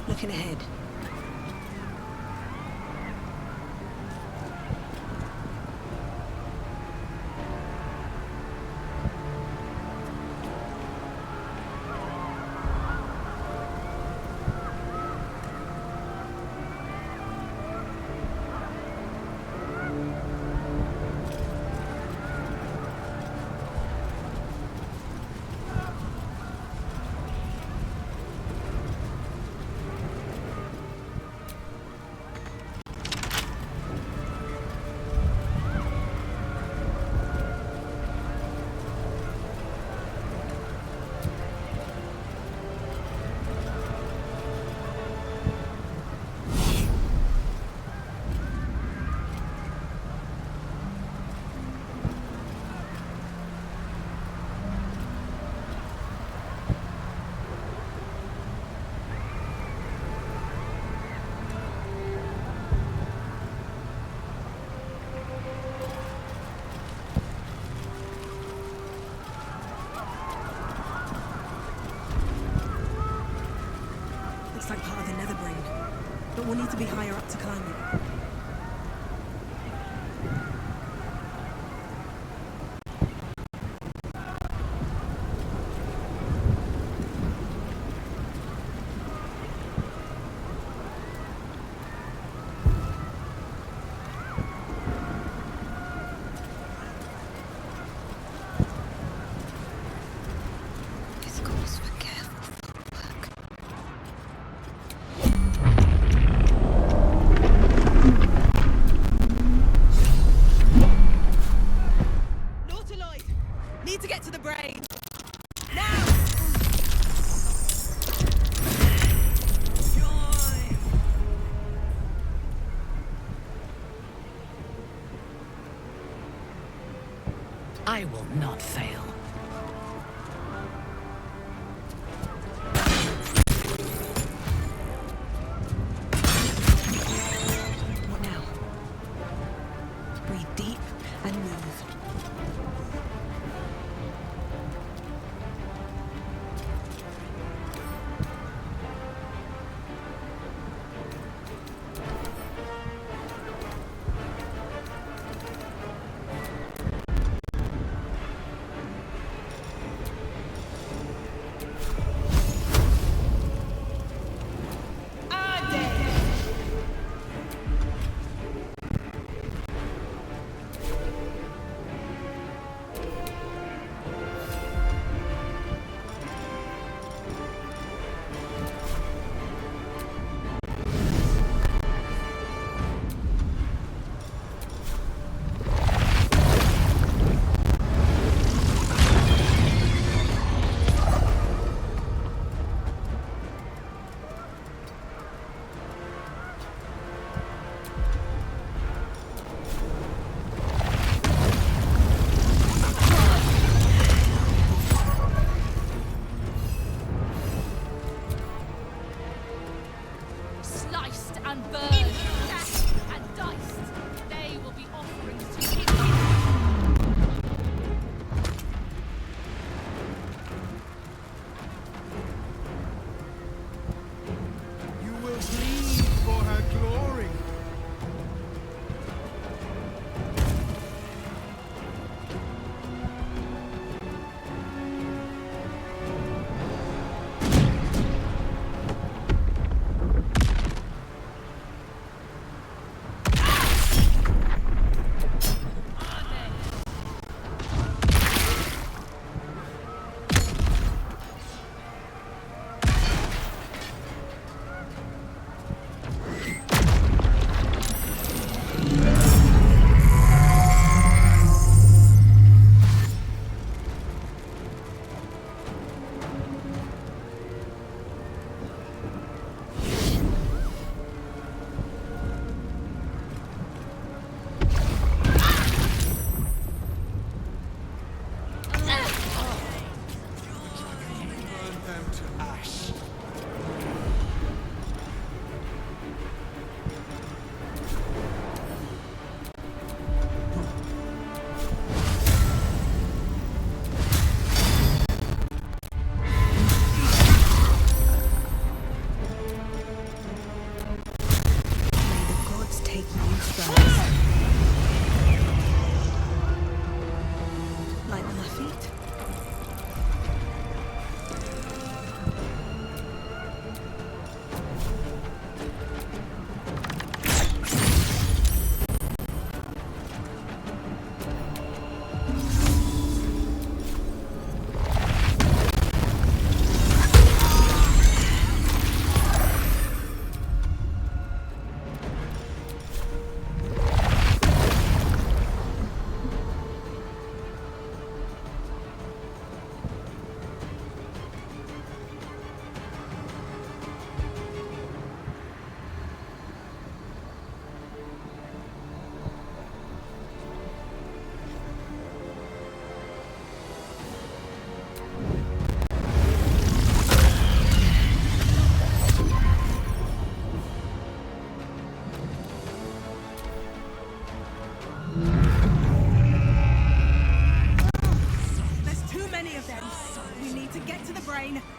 Looking ahead. We'll need to be higher up to climb it. I will not fail. What now? Breathe deep and move. And burned, dashed and diced. They will be offerings to him. You will bleed for her glory.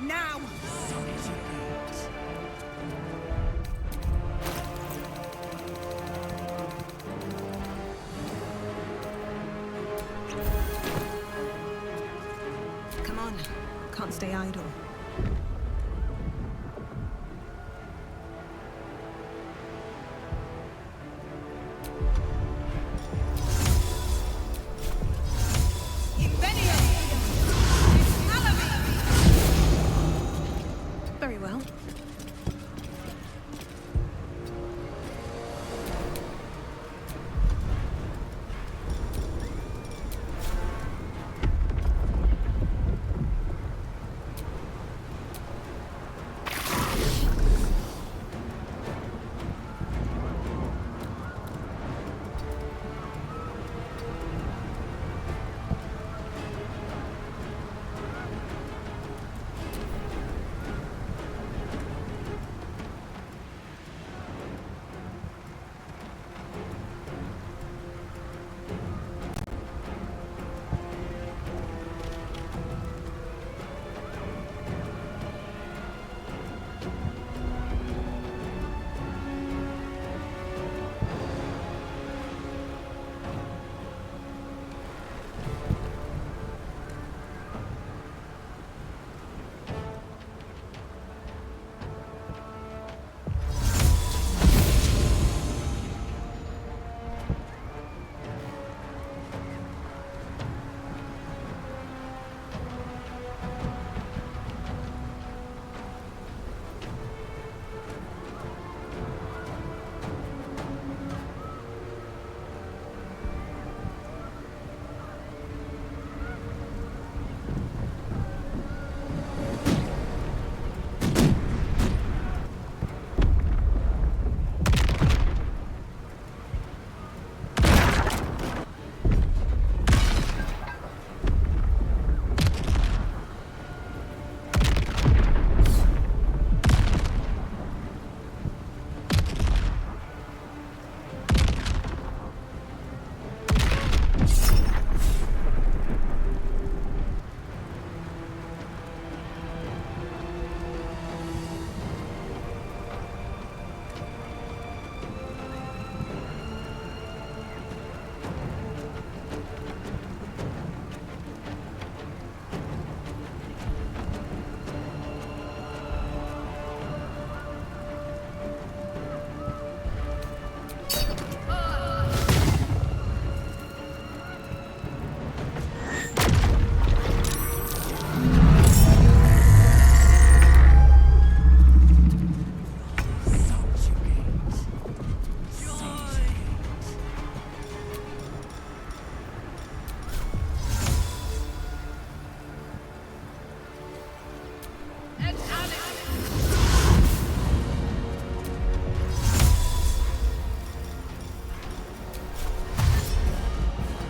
Now! can't stay idle. Very well.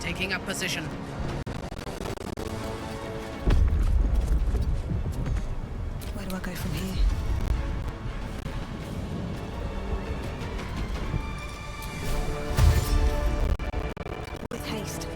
Taking up position. Where do I go from here? With haste.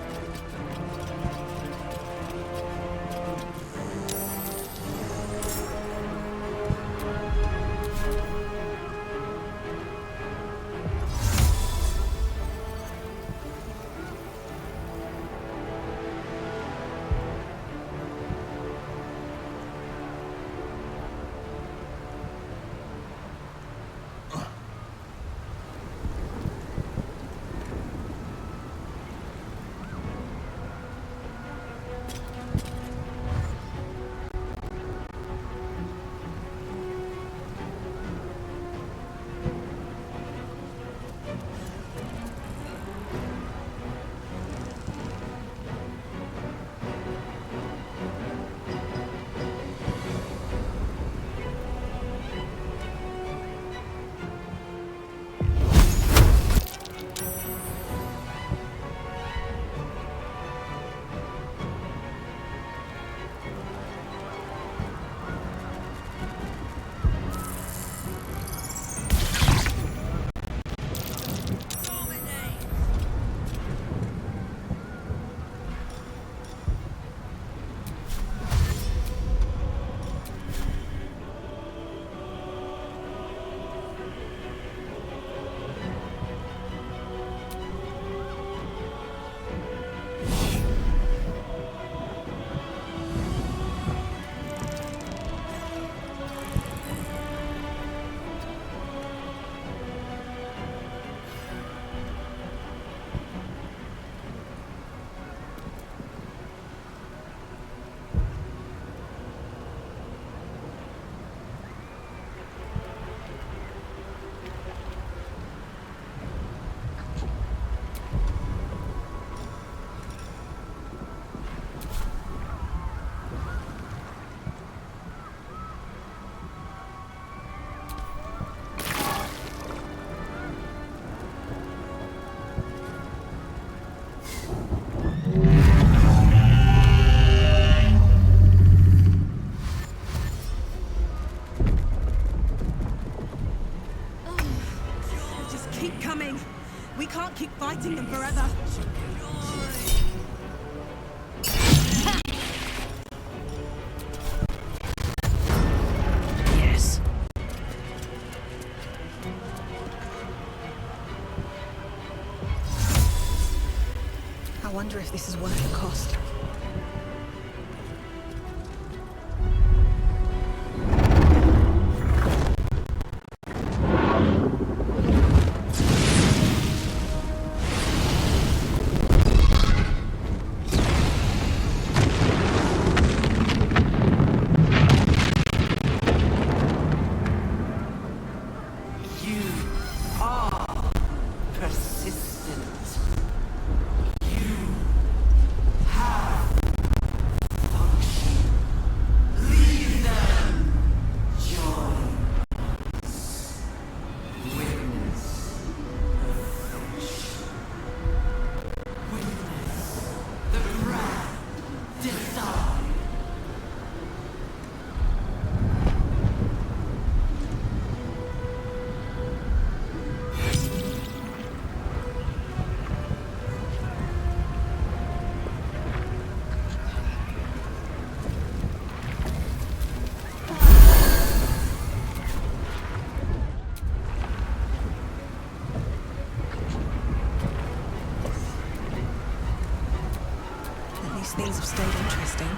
wonder if this is worth the cost. Things have stayed interesting.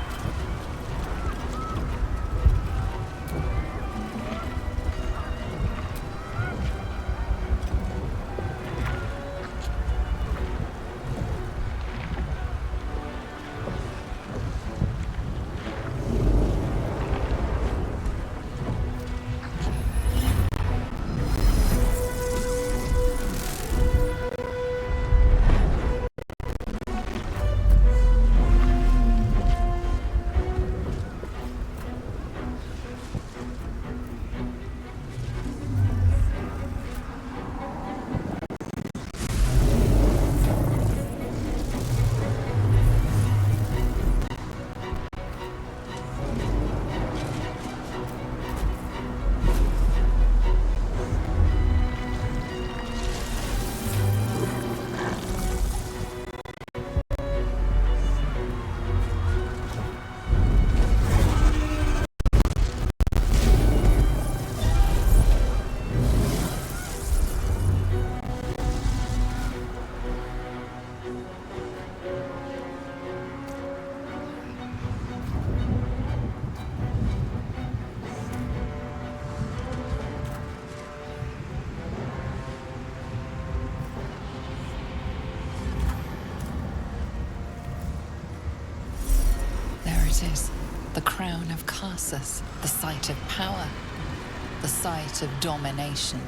It is the crown of Karsus, the site of power, the site of domination.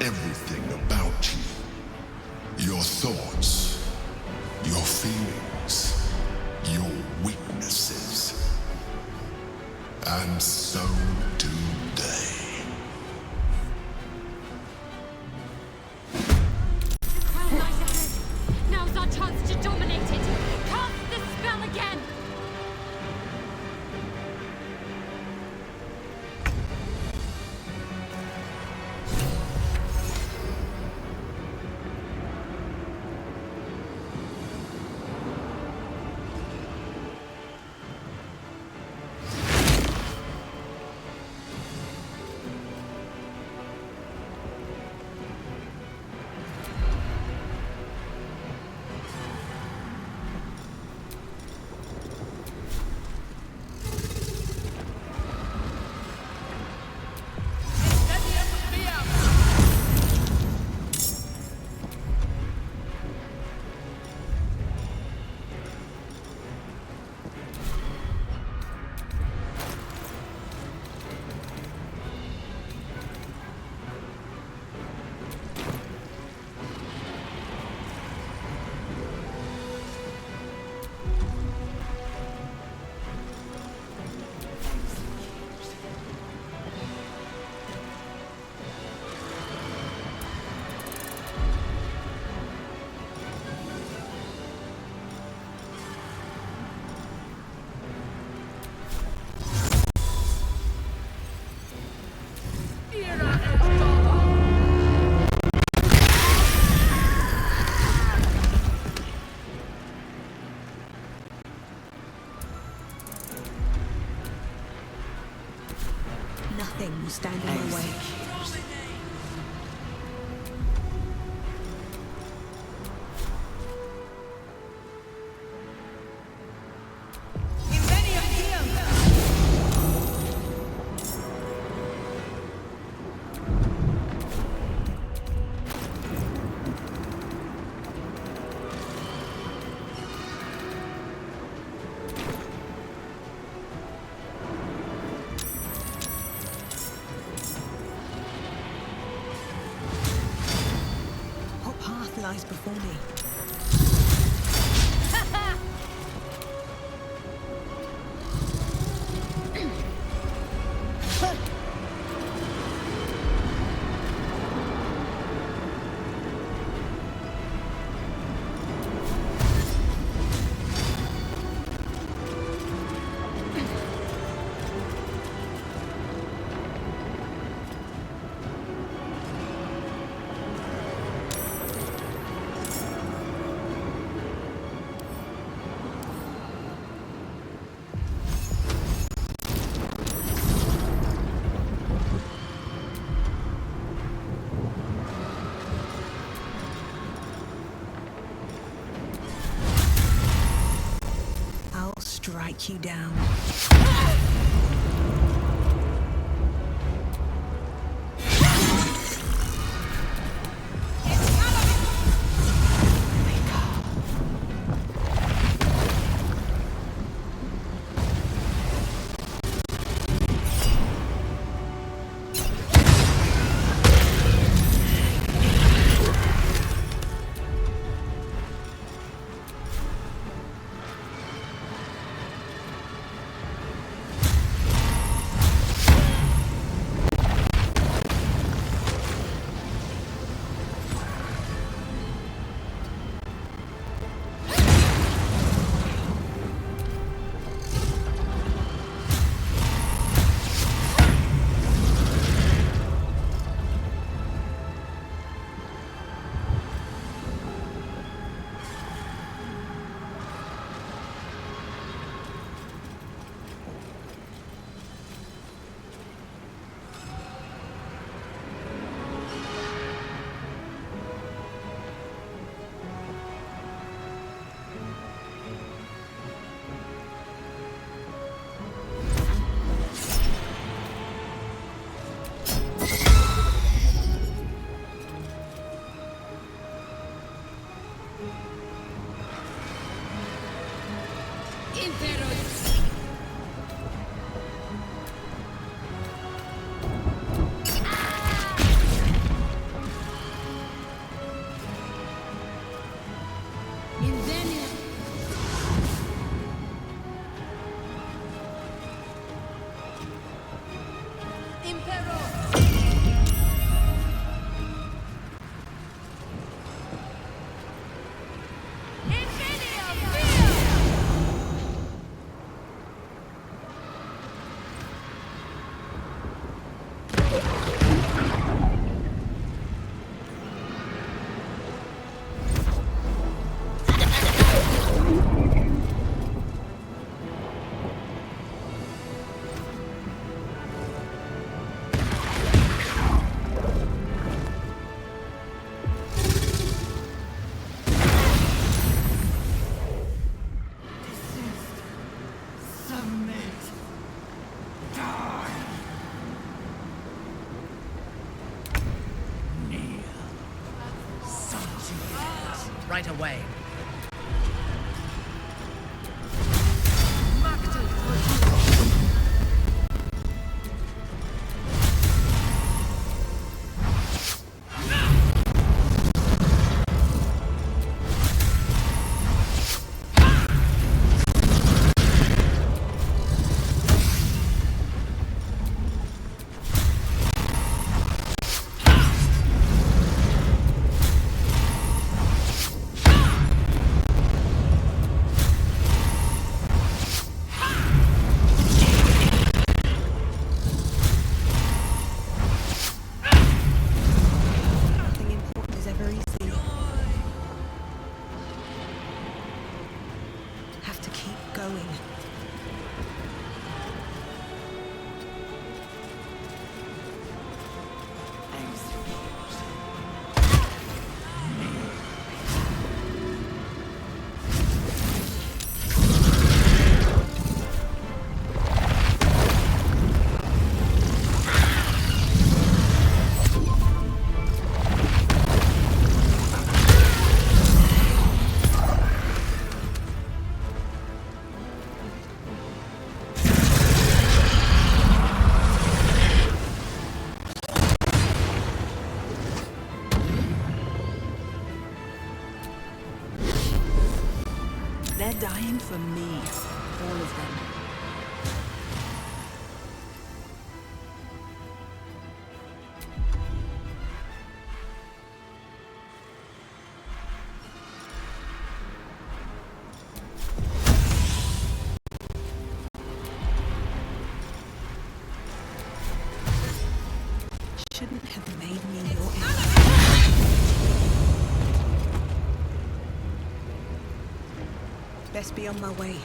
Everything about you. Your thoughts, your feelings, your weaknesses. And so do they. The crown lies ahead. Now's our chance to dominate it. Cast the spell again. stand in my way. Lies before me. Strike you down. Right away. came for me. All of them. Shouldn't have made me your enemy. Best be on my way.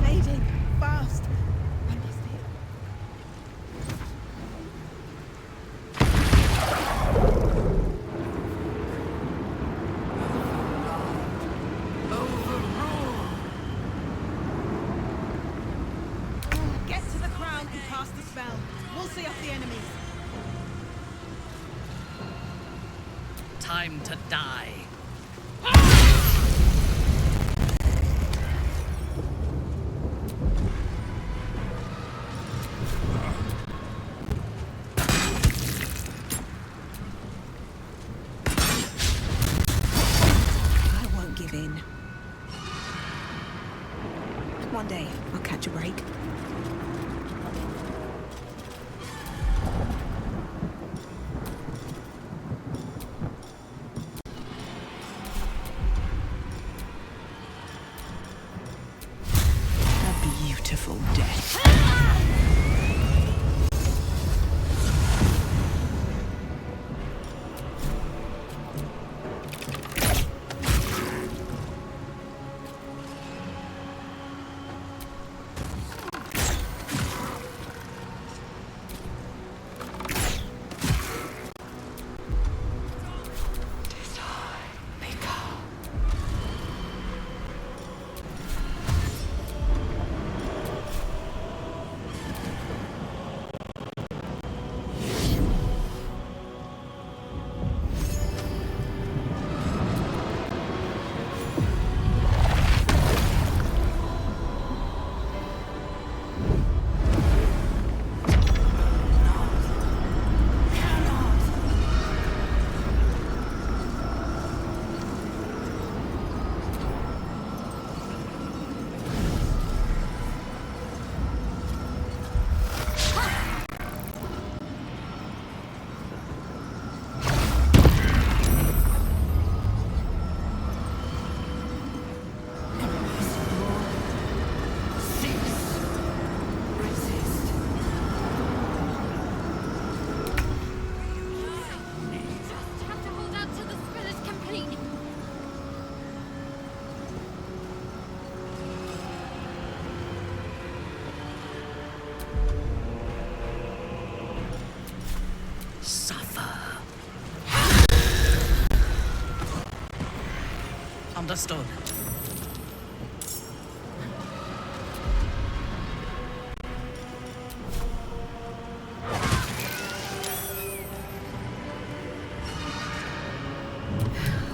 Fading fast. I must be. Get to the crown and cast the spell. We'll see off the enemies. Time to die. I won't give in. One day, I'll catch a break. A beautiful death. Have to hold out till the spell is complete. Suffer. Understood.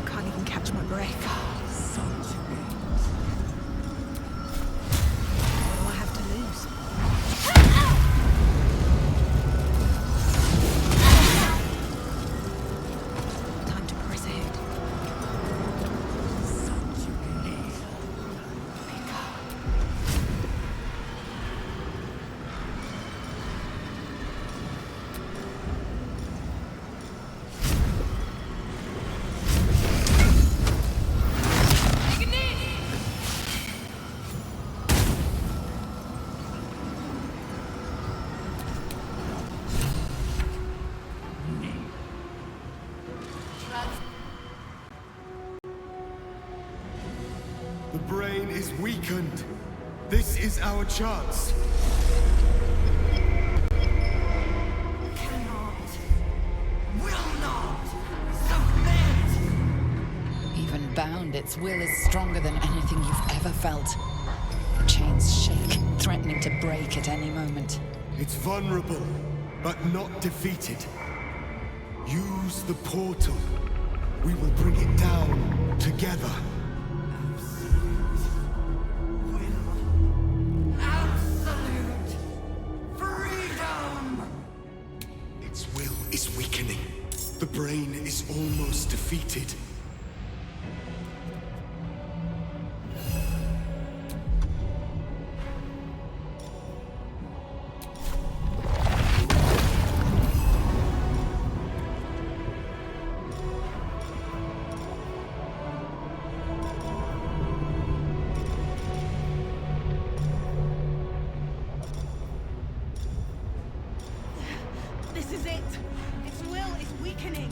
Can't even catch my breath. What do I have to lose? Time to press ahead. Ignis! brain is weakened. This is our chance. Even bound, its will is stronger than anything you've ever felt. Chains shake, threatening to break at any moment. It's vulnerable, but not defeated. Use the portal. We will bring it down together. Absolute freedom! Its will is weakening. The brain is almost defeated. This is it. Its will is weakening.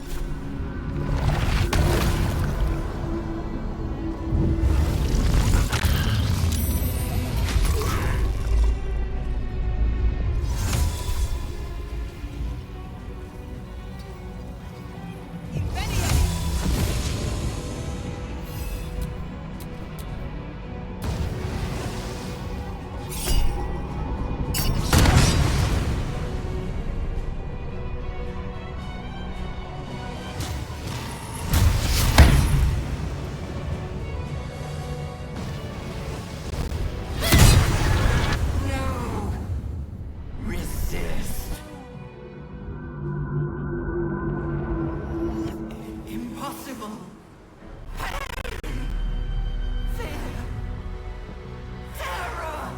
Impossible. Pain. Fear. Terror.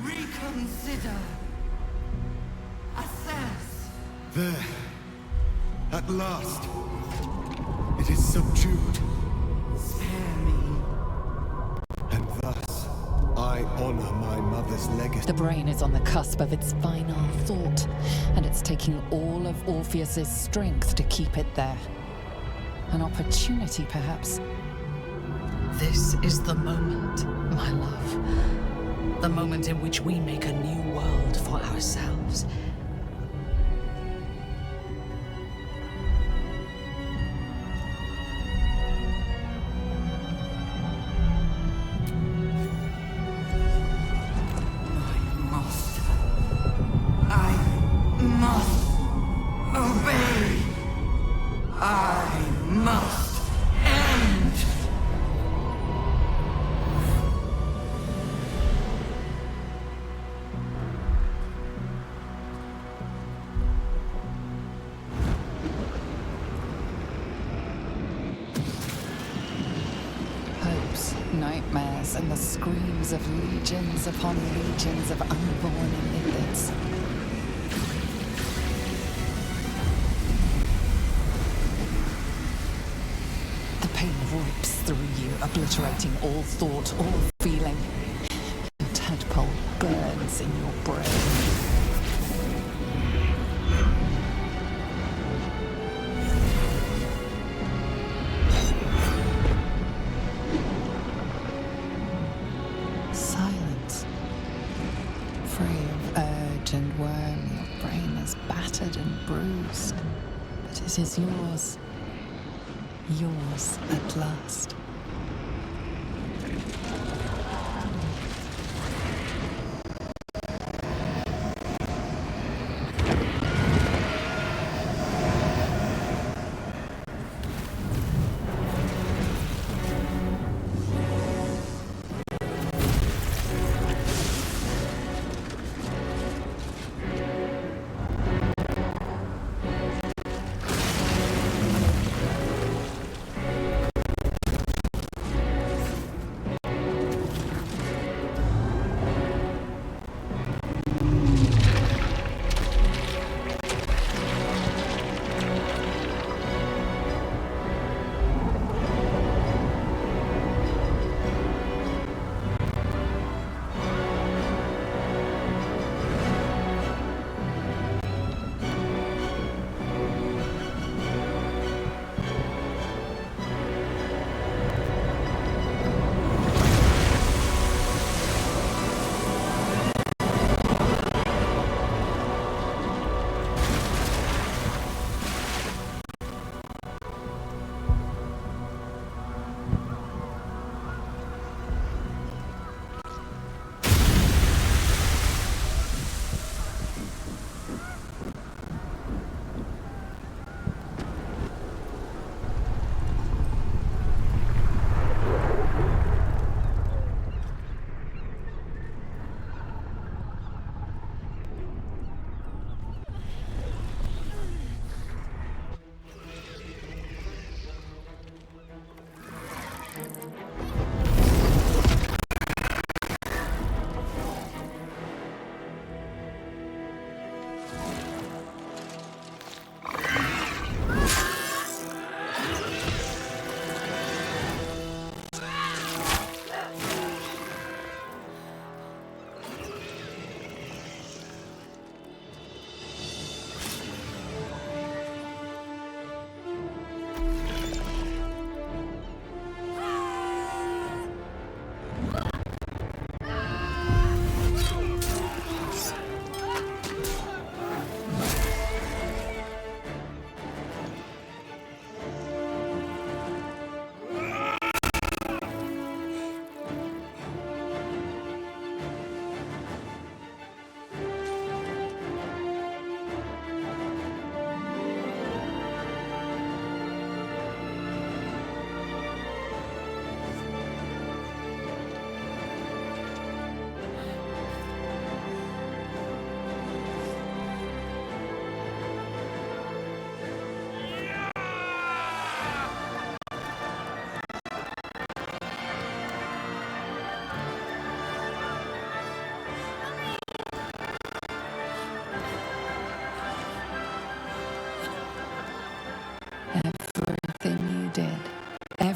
Reconsider. Assess. There. At last. It is subdued. Spare me. And thus, I honor my mother's legacy. The brain is on the cusp of its final thought, and it's taking all of Orpheus's strength to keep it there. An opportunity, perhaps. This is the moment, my love. The moment in which we make a new world for ourselves. Obey! I must end! Hopes, nightmares, and the screams of legions upon legions of unborn illithids. Pain rips through you, obliterating all thought, all feeling. The tadpole burns in your brain. Silence. Free of urge and worm, your brain is battered and bruised, but it is yours. Yours at last.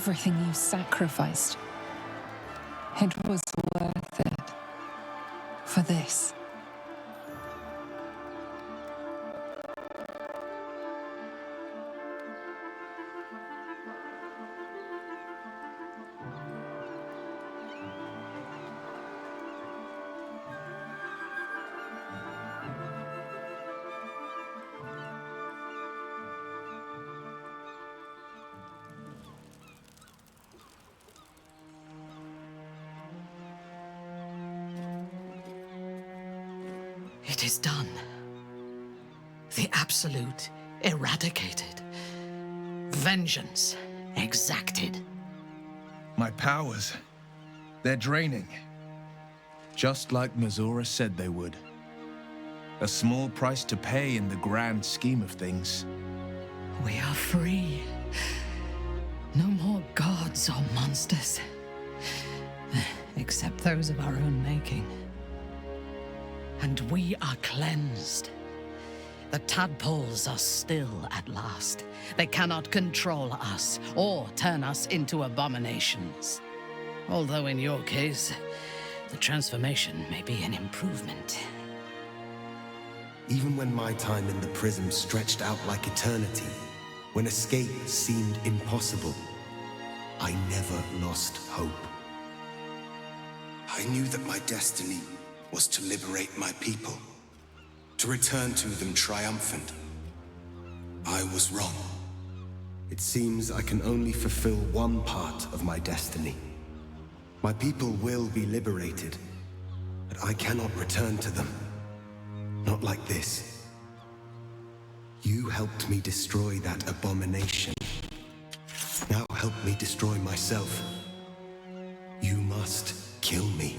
everything you sacrificed. It was worth it. For this. It is done. The Absolute eradicated. Vengeance exacted. My powers, they're draining. Just like Mazora said they would. A small price to pay in the grand scheme of things. We are free. No more gods or monsters. Except those of our own making. And we are cleansed. The tadpoles are still at last. They cannot control us or turn us into abominations. Although in your case, the transformation may be an improvement. Even when my time in the prism stretched out like eternity, when escape seemed impossible, I never lost hope. I knew that my destiny was to liberate my people, to return to them triumphant. I was wrong. It seems I can only fulfill one part of my destiny. My people will be liberated, but I cannot return to them. Not like this. You helped me destroy that abomination. Now help me destroy myself. You must kill me.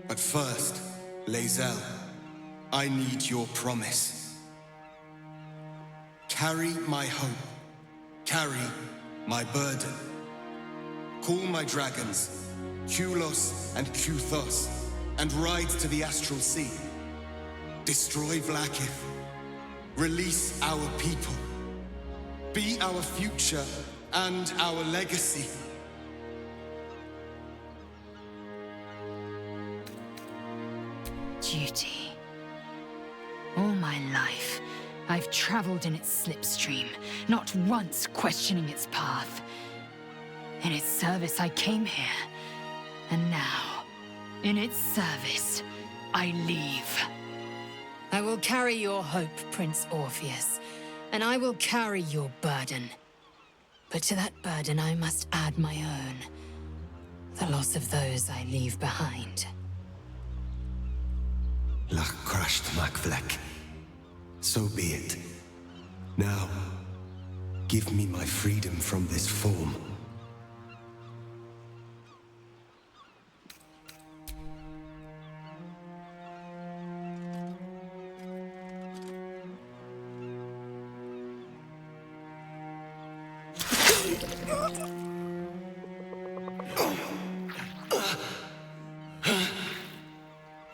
But first, Lae'zel, I need your promise. Carry my hope. Carry my burden. Call my dragons, Kulos and Kuthos, and ride to the Astral Sea. Destroy Vlaakith. Release our people. Be our future and our legacy. Duty. All my life, I've traveled in its slipstream, not once questioning its path. In its service, I came here. And now, in its service, I leave. I will carry your hope, Prince Orpheus, and I will carry your burden. But to that burden, I must add my own. The loss of those I leave behind. Lach crashed Makvlek. So be it. Now, give me my freedom from this form.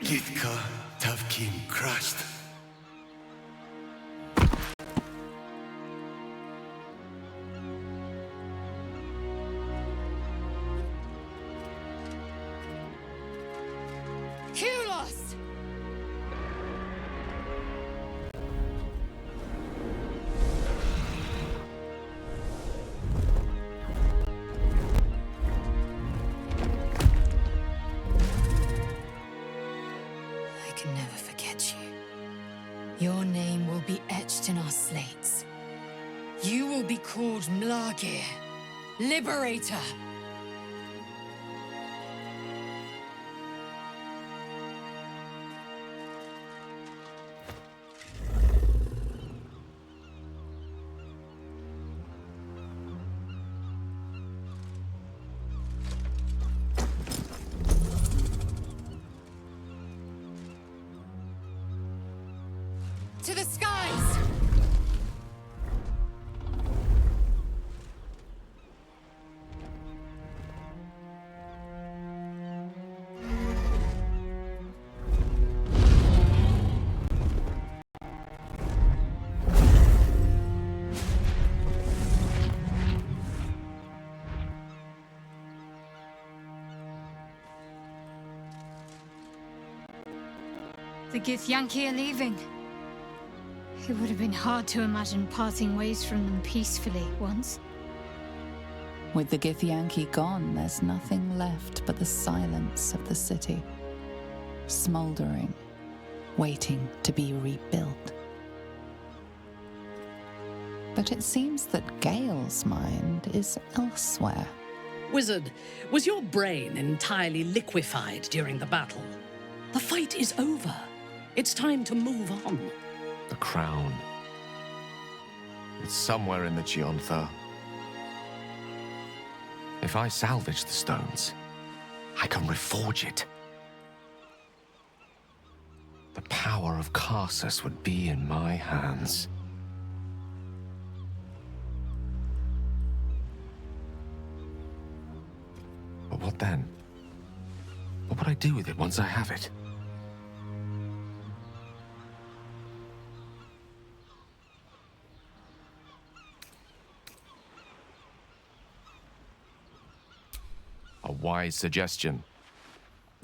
Yitka Tavkim crashed. Kulos! I can never forget you. Your name will be etched in our slates. You will be called Mlagir, Liberator. To the skies! The Githyanki are leaving. It would have been hard to imagine parting ways from them peacefully once. With the Githyanki gone, there's nothing left but the silence of the city, smouldering, waiting to be rebuilt. But it seems that Gale's mind is elsewhere. Wizard, was your brain entirely liquefied during the battle? The fight is over. It's time to move on. The crown. It's somewhere in the Giontha. If I salvage the stones, I can reforge it. The power of Karsus would be in my hands. But what then? What would I do with it once I have it? A wise suggestion.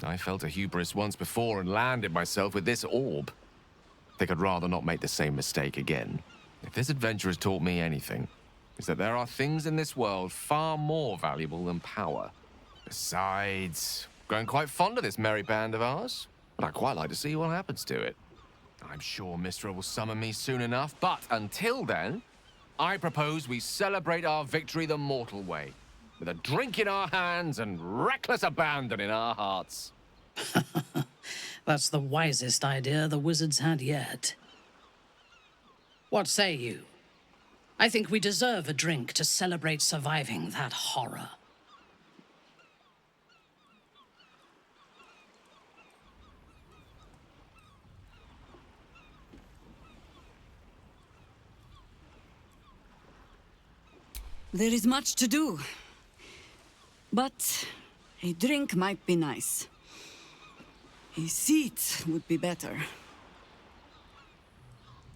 I felt a hubris once before and landed myself with this orb. I think I'd rather not make the same mistake again. If this adventure has taught me anything, it's that there are things in this world far more valuable than power. Besides, growing quite fond of this merry band of ours, but I'd quite like to see what happens to it. I'm sure Mistra will summon me soon enough, but until then, I propose we celebrate our victory the mortal way, with a drink in our hands and reckless abandon in our hearts. That's the wisest idea the wizards had yet. What say you? I think we deserve a drink to celebrate surviving that horror. There is much to do. But a drink might be nice. A seat would be better.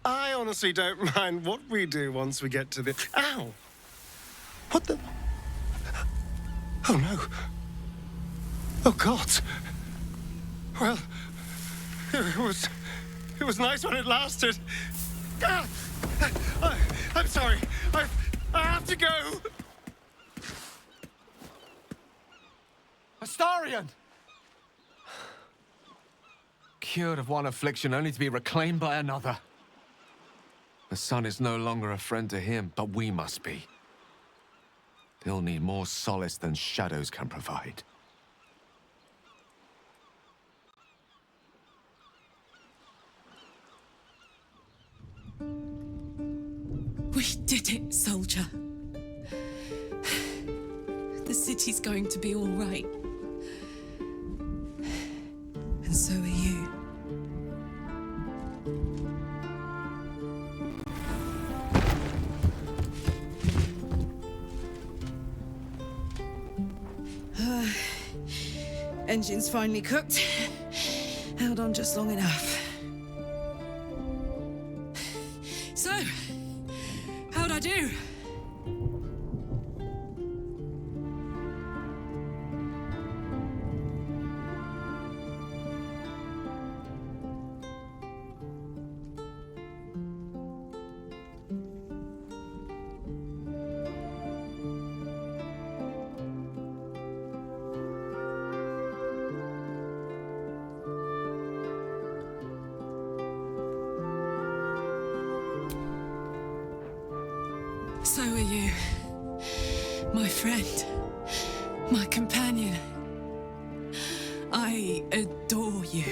I honestly don't mind what we do once we get to the... Ow! What the... Oh, no. Oh, God. Well, it was nice when it lasted. Ah! I'm sorry. I have to go. Astarion! Cured of one affliction only to be reclaimed by another. The sun is no longer a friend to him, but we must be. He'll need more solace than shadows can provide. We did it, soldier. The city's going to be all right. And so are you. Engine's finally cooked. Held on just long enough. So, how'd I do? So are you, my friend, my companion. I adore you.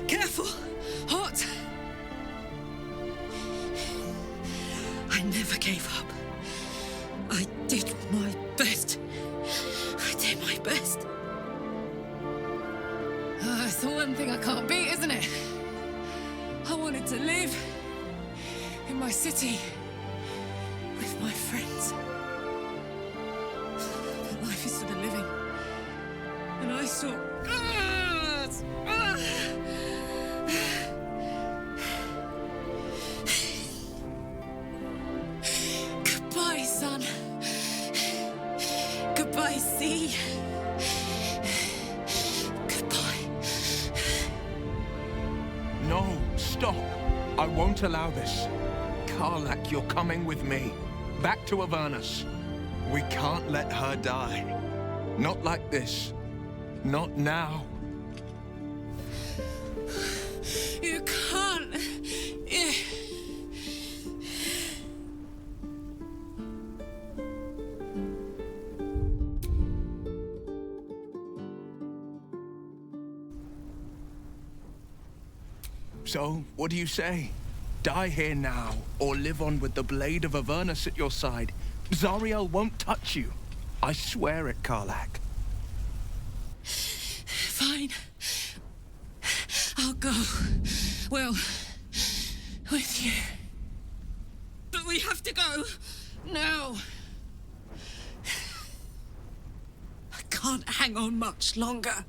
Careful! Hot! I never gave up. I did my best. I did my best. It's the one thing I can't beat, isn't it? I wanted to live in my city with my friends. But life is for the living. And I saw... Goodbye, sun. Goodbye, sea. stop. I won't allow this. Karlak, you're coming with me. Back to Avernus. We can't let her die. Not like this. Not now. You can't. So, what do you say? Die here now, or live on with the blade of Avernus at your side. Zariel won't touch you. I swear it, Karlak. Fine. I'll go. Well, with you. But we have to go. Now. I can't hang on much longer.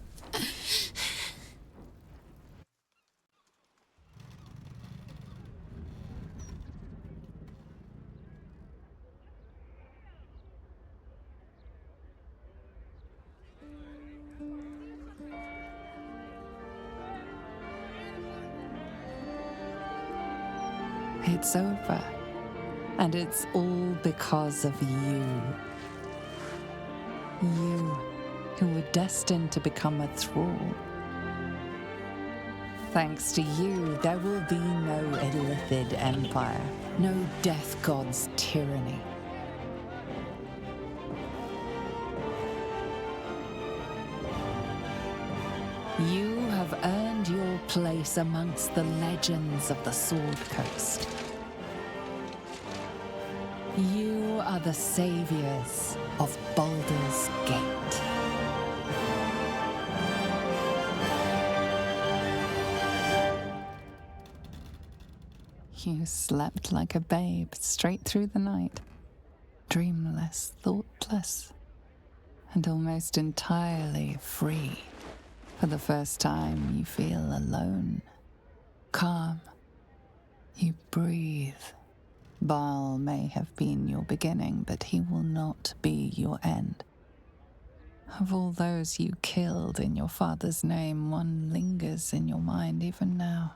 It's over. And it's all because of you. You, who were destined to become a thrall. Thanks to you, there will be no Illithid Empire, no Death God's tyranny. You have earned your place amongst the legends of the Sword Coast. You are the saviors of Baldur's Gate. You slept like a babe straight through the night, dreamless, thoughtless, and almost entirely free. For the first time, you feel alone, calm. You breathe. Baal may have been your beginning, but he will not be your end. Of all those you killed in your father's name, one lingers in your mind even now.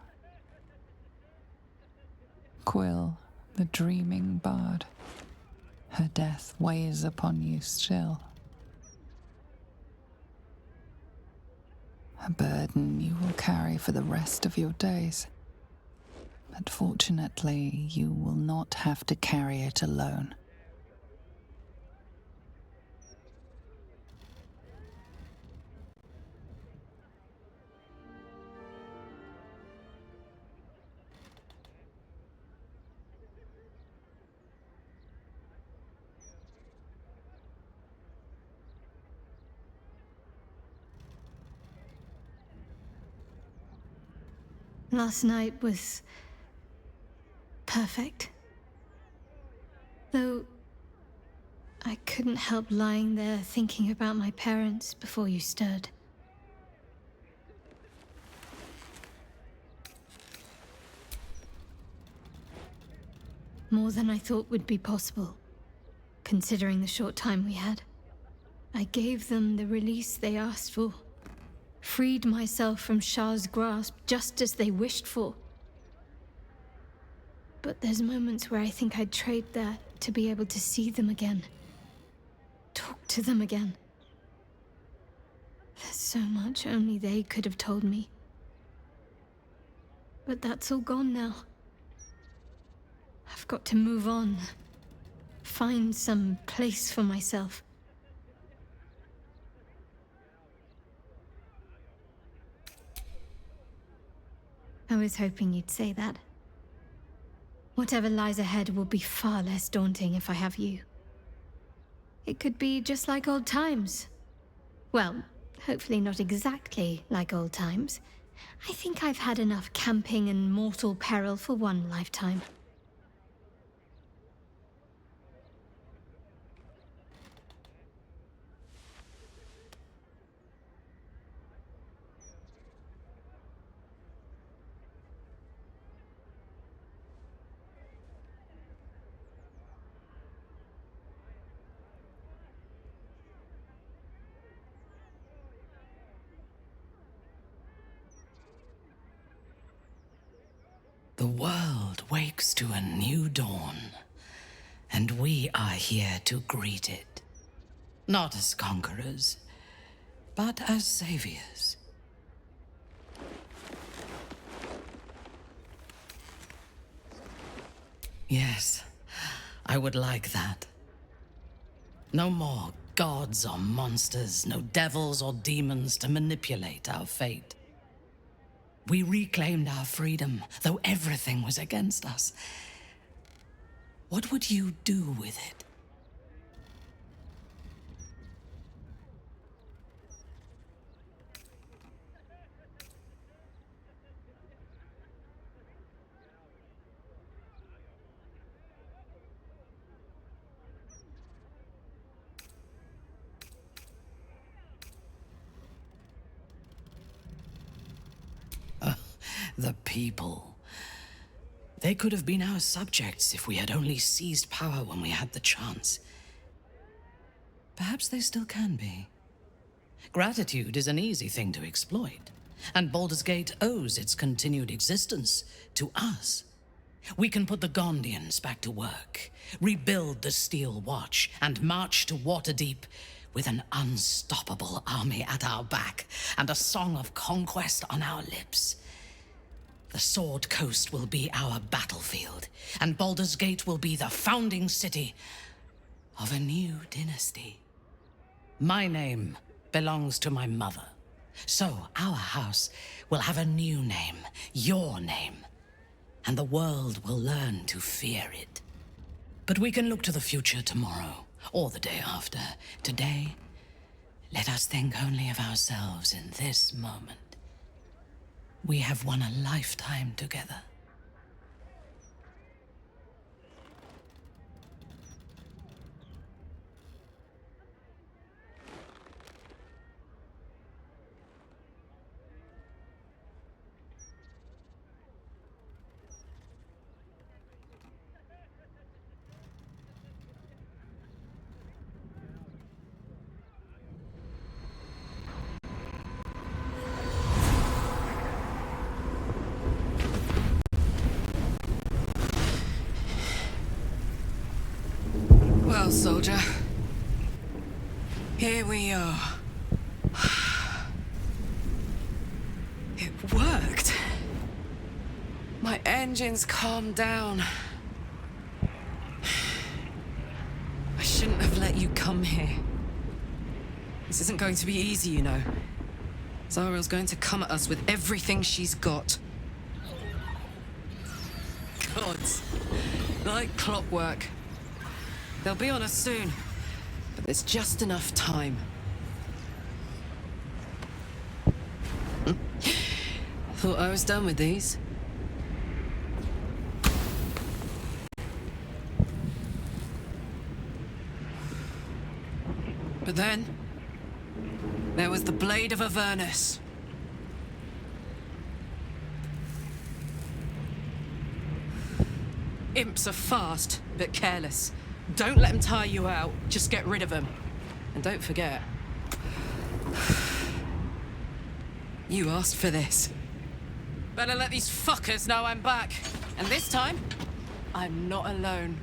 Quill, the dreaming bard. Her death weighs upon you still. A burden you will carry for the rest of your days. But fortunately, you will not have to carry it alone. Last night was perfect. Though I couldn't help lying there thinking about my parents before you stirred. More than I thought would be possible, considering the short time we had. I gave them the release they asked for. Freed myself from Shah's grasp just as they wished for. But there's moments where I think I'd trade that to be able to see them again. Talk to them again. There's so much only they could have told me. But that's all gone now. I've got to move on. Find some place for myself. I was hoping you'd say that. Whatever lies ahead will be far less daunting if I have you. It could be just like old times. Well, hopefully not exactly like old times. I think I've had enough camping and mortal peril for one lifetime. The world wakes to a new dawn, and we are here to greet it. Not as conquerors, but as saviors. Yes, I would like that. No more gods or monsters, no devils or demons to manipulate our fate. We reclaimed our freedom, though everything was against us. What would you do with it? The people. They could have been our subjects if we had only seized power when we had the chance. Perhaps they still can be. Gratitude is an easy thing to exploit, and Baldur's Gate owes its continued existence to us. We can put the Gondians back to work, rebuild the Steel Watch, and march to Waterdeep with an unstoppable army at our back and a song of conquest on our lips. The Sword Coast will be our battlefield, and Baldur's Gate will be the founding city of a new dynasty. My name belongs to my mother, so our house will have a new name, your name, and the world will learn to fear it. But we can look to the future tomorrow, or the day after. Today, let us think only of ourselves in this moment. We have won a lifetime together. Well, soldier, here we are. It worked. My engines calmed down. I shouldn't have let you come here. This isn't going to be easy, you know. Zariel's going to come at us with everything she's got. Gods, like clockwork. They'll be on us soon, but there's just enough time. Thought I was done with these. But then, there was the Blade of Avernus. Imps are fast, but careless. Don't let them tire you out, just get rid of them. And don't forget, you asked for this. Better let these fuckers know I'm back. And this time, I'm not alone.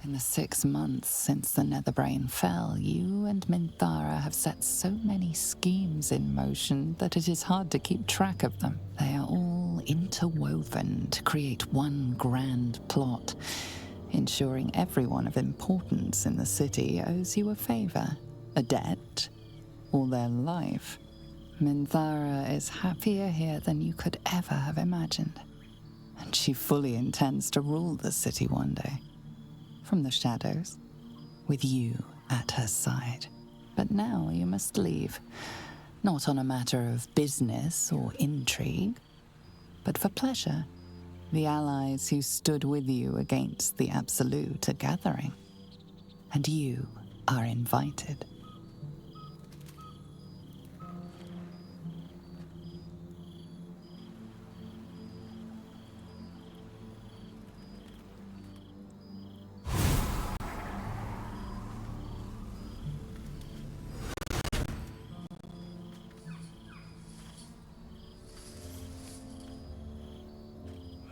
In the 6 months since the Netherbrain fell, you and Minthara have set so many schemes in motion that it is hard to keep track of them. They are all interwoven to create one grand plot, ensuring everyone of importance in the city owes you a favor, a debt, or their life. Minthara is happier here than you could ever have imagined. And she fully intends to rule the city one day. From the shadows, with you at her side. But now you must leave. Not on a matter of business or intrigue, but for pleasure. The allies who stood with you against the Absolute are gathering. And you are invited.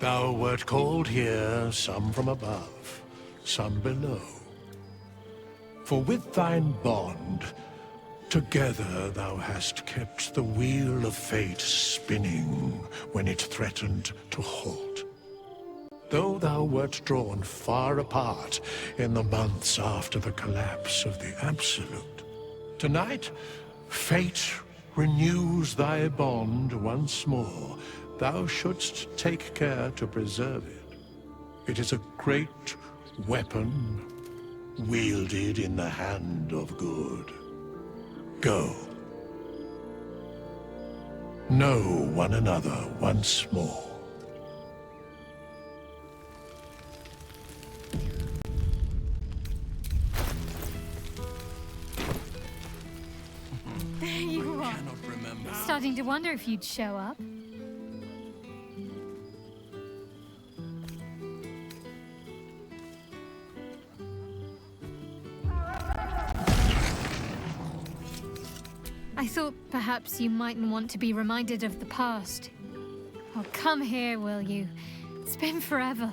Thou wert called here, some from above, some below. For with thine bond, together thou hast kept the wheel of fate spinning when it threatened to halt. Though thou wert drawn far apart in the months after the collapse of the Absolute, tonight, fate renews thy bond once more. Thou shouldst take care to preserve it. It is a great weapon wielded in the hand of good. Go. Know one another once more. There you are. Starting to wonder if you'd show up. I thought perhaps you mightn't want to be reminded of the past. Oh, come here, will you? It's been forever.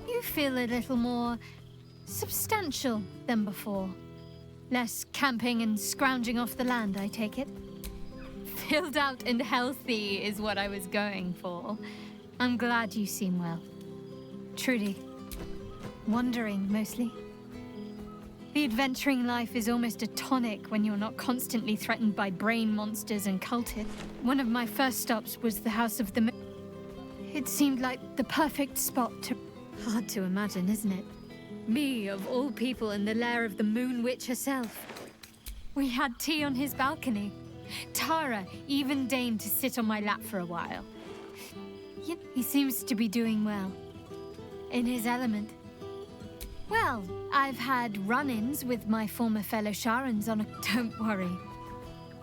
You feel a little more substantial than before. Less camping and scrounging off the land, I take it? Filled out and healthy is what I was going for. I'm glad you seem well. Truly. Wandering, mostly. The adventuring life is almost a tonic when you're not constantly threatened by brain monsters and cultists. One of my first stops was the House of the Moon. It seemed like the perfect spot to... Hard to imagine, isn't it? Me, of all people, in the lair of the Moon Witch herself. We had tea on his balcony. Tara even deigned to sit on my lap for a while. He seems to be doing well. In his element. Well, I've had run-ins with my former fellow Sharans on a... Don't worry.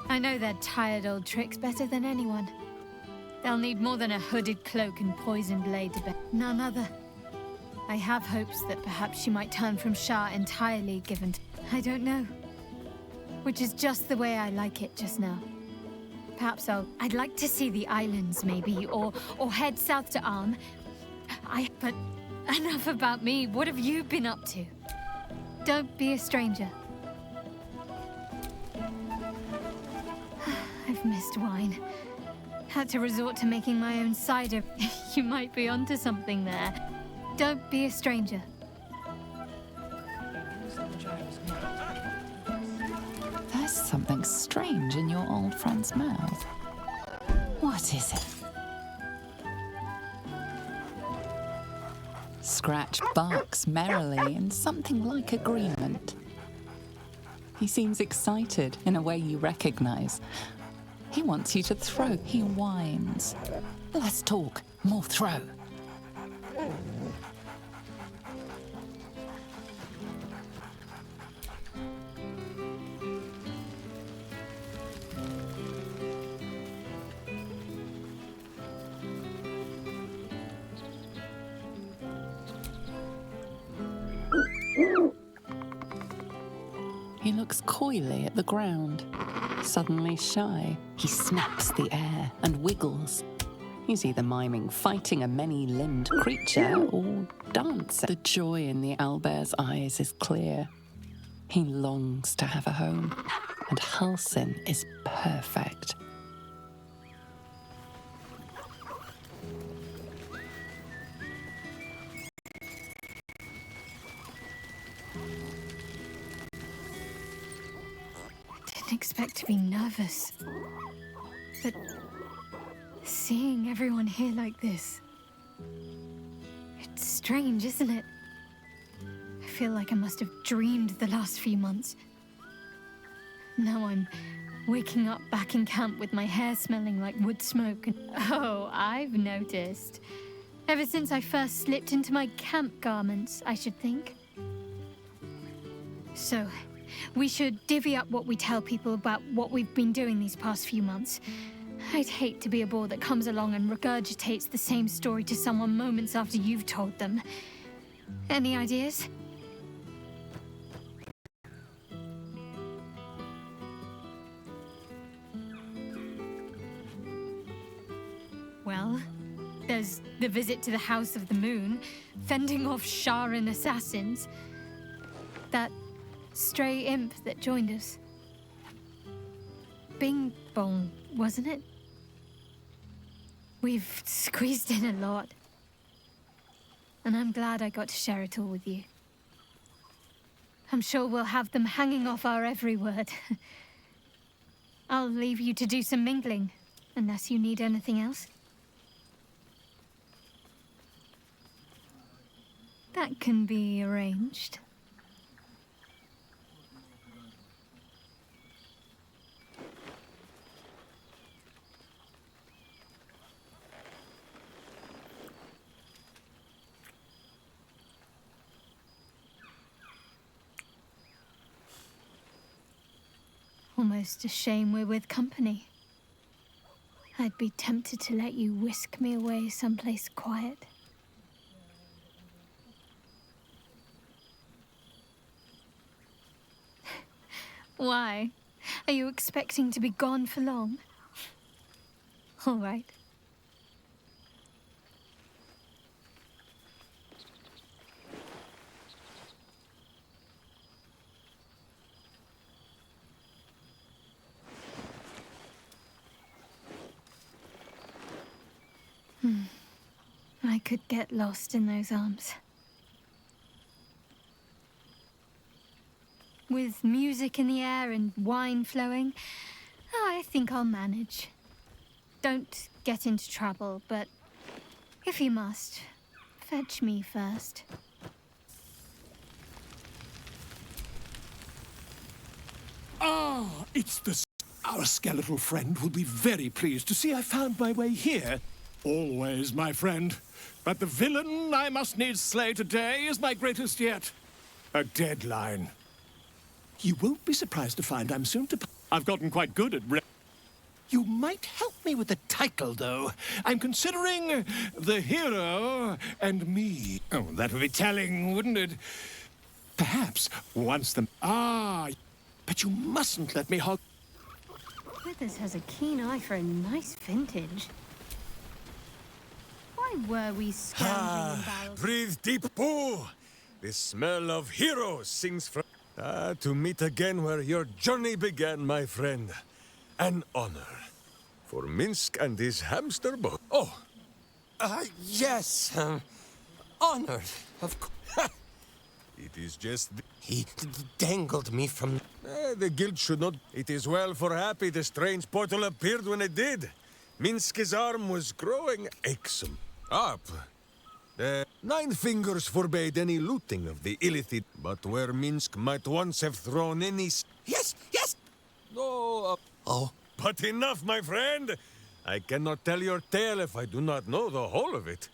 I know their tired old tricks better than anyone. They'll need more than a hooded cloak and poisoned blade to bear. None other. I have hopes that perhaps she might turn from Shah entirely, given... I don't know. Which is just the way I like it just now. Perhaps I'd like to see the islands, maybe, or head south to Arm. But enough about me. What have you been up to? Don't be a stranger. I've missed wine. Had to resort to making my own cider. You might be onto something there. Don't be a stranger. There's something strange in your old friend's mouth. What is it? Scratch barks merrily in something like agreement. He seems excited in a way you recognize. He wants you to throw. He whines. Less talk, more throw. He looks coyly at the ground. Suddenly shy, he snaps the air and wiggles. He's either miming fighting a many-limbed creature or dancing. The joy in the owlbear's eyes is clear. He longs to have a home. and Halsin is perfect. Didn't expect to be nervous, but seeing everyone here like this, it's strange, isn't it? I feel like I must have dreamed the last few months. Now I'm waking up back in camp with my hair smelling like wood smoke and... Oh, I've noticed. Ever since I first slipped into my camp garments, I should think. So, we should divvy up what we tell people about what we've been doing these past few months. I'd hate to be a bore that comes along and regurgitates the same story to someone moments after you've told them. Any ideas? Well, there's the visit to the House of the Moon, fending off Sharan assassins. That stray imp that joined us. Bing Bong, wasn't it? We've squeezed in a lot. And I'm glad I got to share it all with you. I'm sure we'll have them hanging off our every word. I'll leave you to do some mingling, unless you need anything else. That can be arranged. Almost a shame we're with company. I'd be tempted to let you whisk me away someplace quiet. Why? Are you expecting to be gone for long? All right. I could get lost in those arms. With music in the air and wine flowing, I think I'll manage. Don't get into trouble, but if you must, fetch me first. Ah, it's the... Our skeletal friend will be very pleased to see I found my way here. Always, my friend. But the villain I must needs slay today is my greatest yet. A deadline. You won't be surprised to find I'm soon to... I've gotten quite good at... You might help me with the title, though. I'm considering The Hero and Me. Oh, that would be telling, wouldn't it? Perhaps once the... Ah, but you mustn't let me hog... Withers has a keen eye for a nice vintage. Why were we scoundering in barrels? Breathe deep, Boo! The smell of heroes sings from... to meet again where your journey began, my friend. An honor. For Minsk and his hamster boat. Oh! Yes. Honored, of course. It is just... He dangled me from... the guild should not... It is well for Happy the strange portal appeared when it did. Minsk's arm was growing aexum. Up. The Nine Fingers forbade any looting of the illicit, but where Minsk might once have thrown any... Yes! No, Oh. But enough, my friend! I cannot tell your tale if I do not know the whole of it.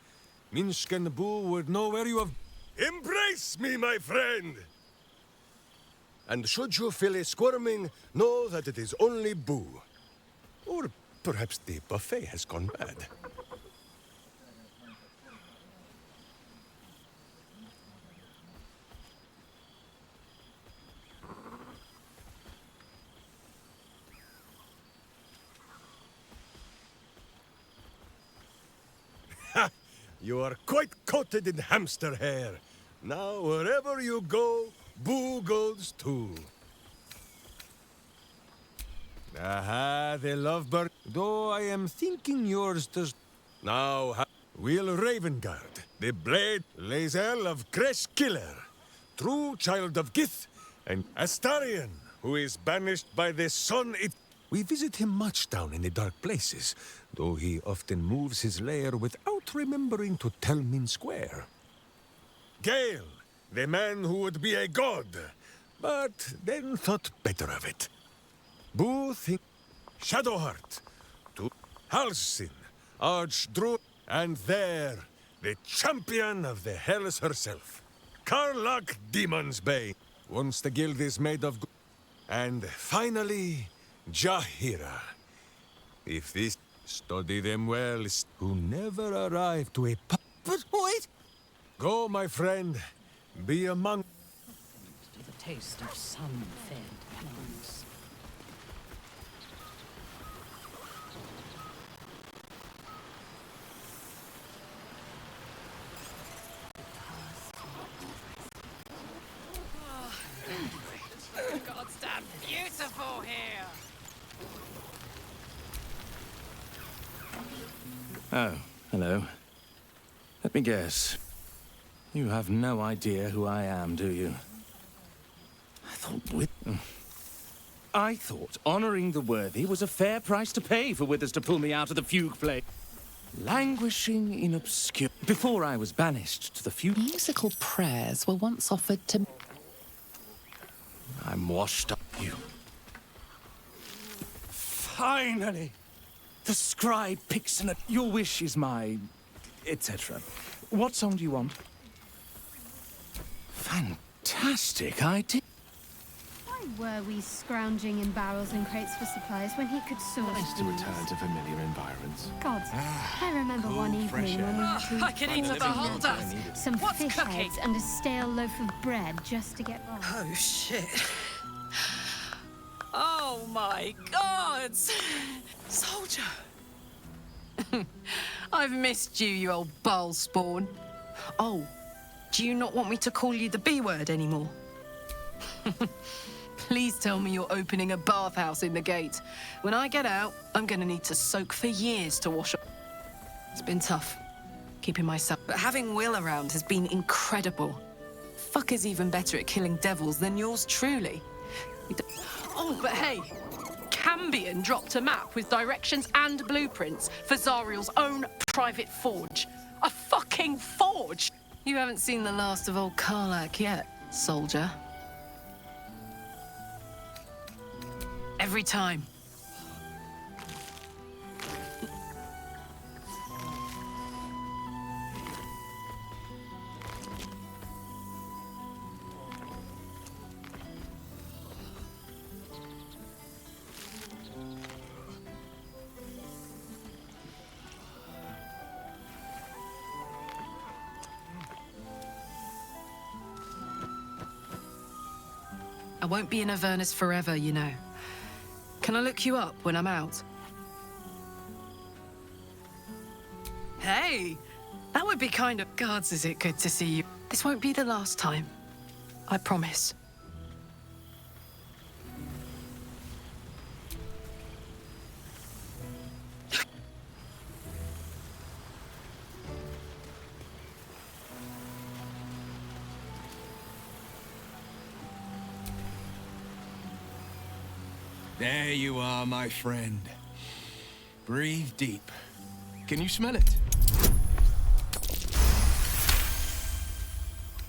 Minsk and Boo would know where you have... Embrace me, my friend! And should you feel a squirming, know that it is only Boo. Or perhaps the buffet has gone bad. You are quite coated in hamster hair. Now, wherever you go, Boo goes too. Aha, the lovebird. Though I am thinking yours does. Now, Will Ravengard, the blade Lae'zel of Creshkiller, true child of Gith, and Astarion, who is banished by the sun. We visit him much down in the dark places, though he often moves his lair without remembering to tell Min Square. Gale, the man who would be a god, but then thought better of it. Booth, Shadowheart, to Halsin, Archdruid, and there, the champion of the Hells herself, Karlach Demon's Bane. Once the guild is made of good. And finally, Jahira. If this study them well, who never arrived to a But wait! Go, my friend. Be among. To the taste of sun-fed plants. God's damn beautiful here! Oh, hello. Let me guess. You have no idea who I am, do you? I thought honoring the worthy was a fair price to pay for Withers to pull me out of the fugue flame. Languishing in obscurity. Before I was banished to the fugue... Musical prayers were once offered to... I'm washed up, you. Finally! The scribe picks an... Your wish is my... etc. What song do you want? Fantastic idea. Why were we scrounging in barrels and crates for supplies when he could source Nice to these? return to familiar environments. God, I remember one evening when we had to I can eat a beholder. some What's fish cooking? heads and a stale loaf of bread just to get by. Oh, shit. Oh, my God! Soldier! I've missed you, you old bile spawn. Oh, do you not want me to call you the B word anymore? Please tell me you're opening a bathhouse in the gate. When I get out, I'm gonna need to soak for years to wash up. It's been tough, keeping myself. But having Will around has been incredible. Fucker's even better at killing devils than yours truly. Oh, but hey, Cambion dropped a map with directions and blueprints for Zariel's own private forge. A fucking forge! You haven't seen the last of old Karlach yet, soldier. Every time. I won't be in Avernus forever, you know. Can I look you up when I'm out? Hey! That would be kind of... Gods, is it good to see you. This won't be the last time. I promise. There you are, my friend. Breathe deep. Can you smell it?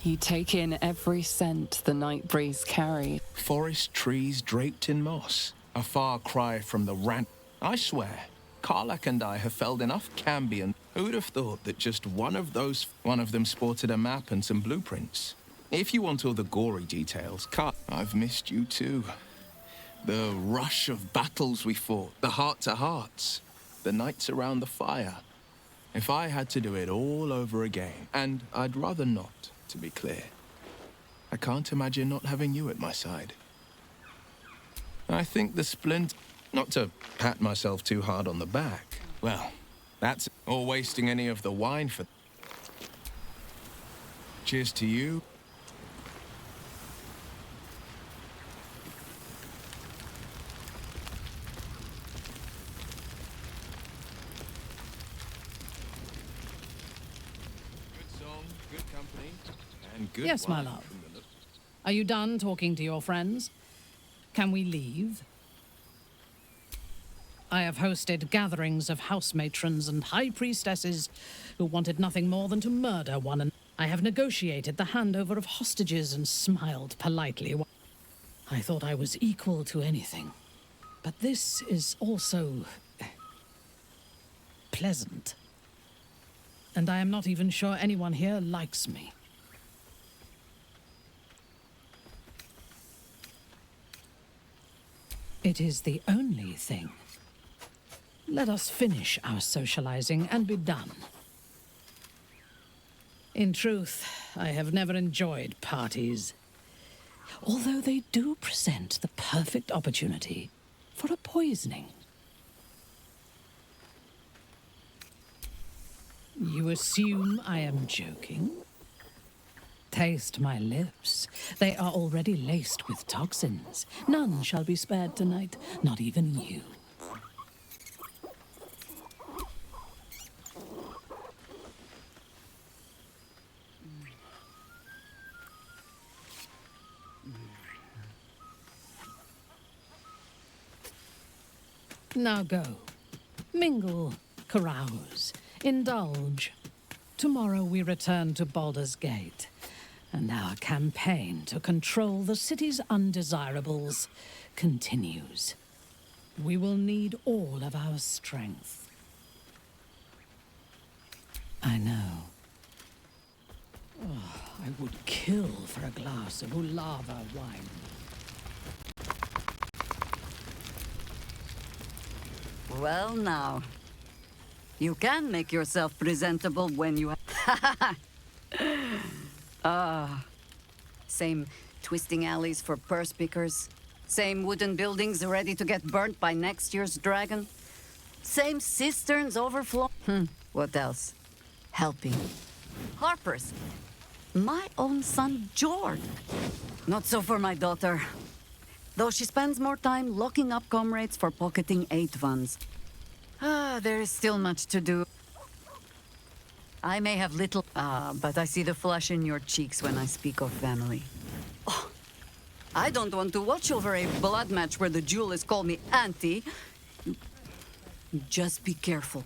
You take in every scent the night breeze carried. Forest trees draped in moss. A far cry from the rant. I swear, Karlach and I have felled enough Cambion. Who'd have thought that just one of them sported a map and some blueprints? If you want all the gory details, I've missed you too. The rush of battles we fought, the heart-to-hearts, the nights around the fire. If I had to do it all over again, and I'd rather not, to be clear, I can't imagine not having you at my side. I think the splint... Not to pat myself too hard on the back. Well, that's... Or wasting any of the wine for... Cheers to you. Yes, my love. Are you done talking to your friends? Can we leave? I have hosted gatherings of house matrons and high priestesses who wanted nothing more than to murder one another. I have negotiated the handover of hostages and smiled politely. I thought I was equal to anything. But this is also pleasant. And I am not even sure anyone here likes me. It is the only thing. Let us finish our socializing and be done. In truth, I have never enjoyed parties, although they do present the perfect opportunity for a poisoning. You assume I am joking? Taste my lips. They are already laced with toxins. None shall be spared tonight, not even you. Now go. Mingle, carouse, indulge. Tomorrow we return to Baldur's Gate, and our campaign to control the city's undesirables continues. We will need all of our strength. I know. Oh, I would kill for a glass of Ulava wine. Well, now. You can make yourself presentable when you same twisting alleys for purse pickers. Same wooden buildings ready to get burnt by next year's dragon. Same cisterns overflow. What else? Helping. Harper's. My own son, George. Not so for my daughter. Though she spends more time locking up comrades for pocketing 8 ones. There is still much to do. I may have little... but I see the flush in your cheeks when I speak of family. Oh, I don't want to watch over a blood match where the jewelers call me Auntie. Just be careful,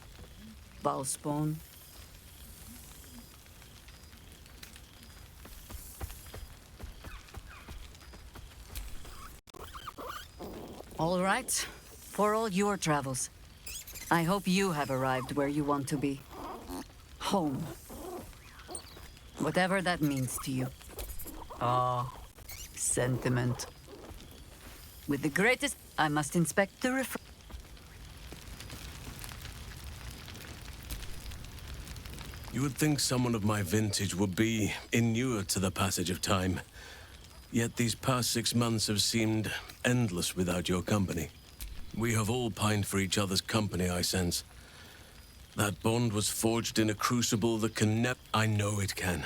Valspawn. All right, for all your travels. I hope you have arrived where you want to be. Home. Whatever that means to you. Sentiment. With the greatest, I must inspect the You would think someone of my vintage would be inured to the passage of time. Yet these past 6 months have seemed endless without your company. We have all pined for each other's company, I sense. That bond was forged in a crucible that can never... I know it can.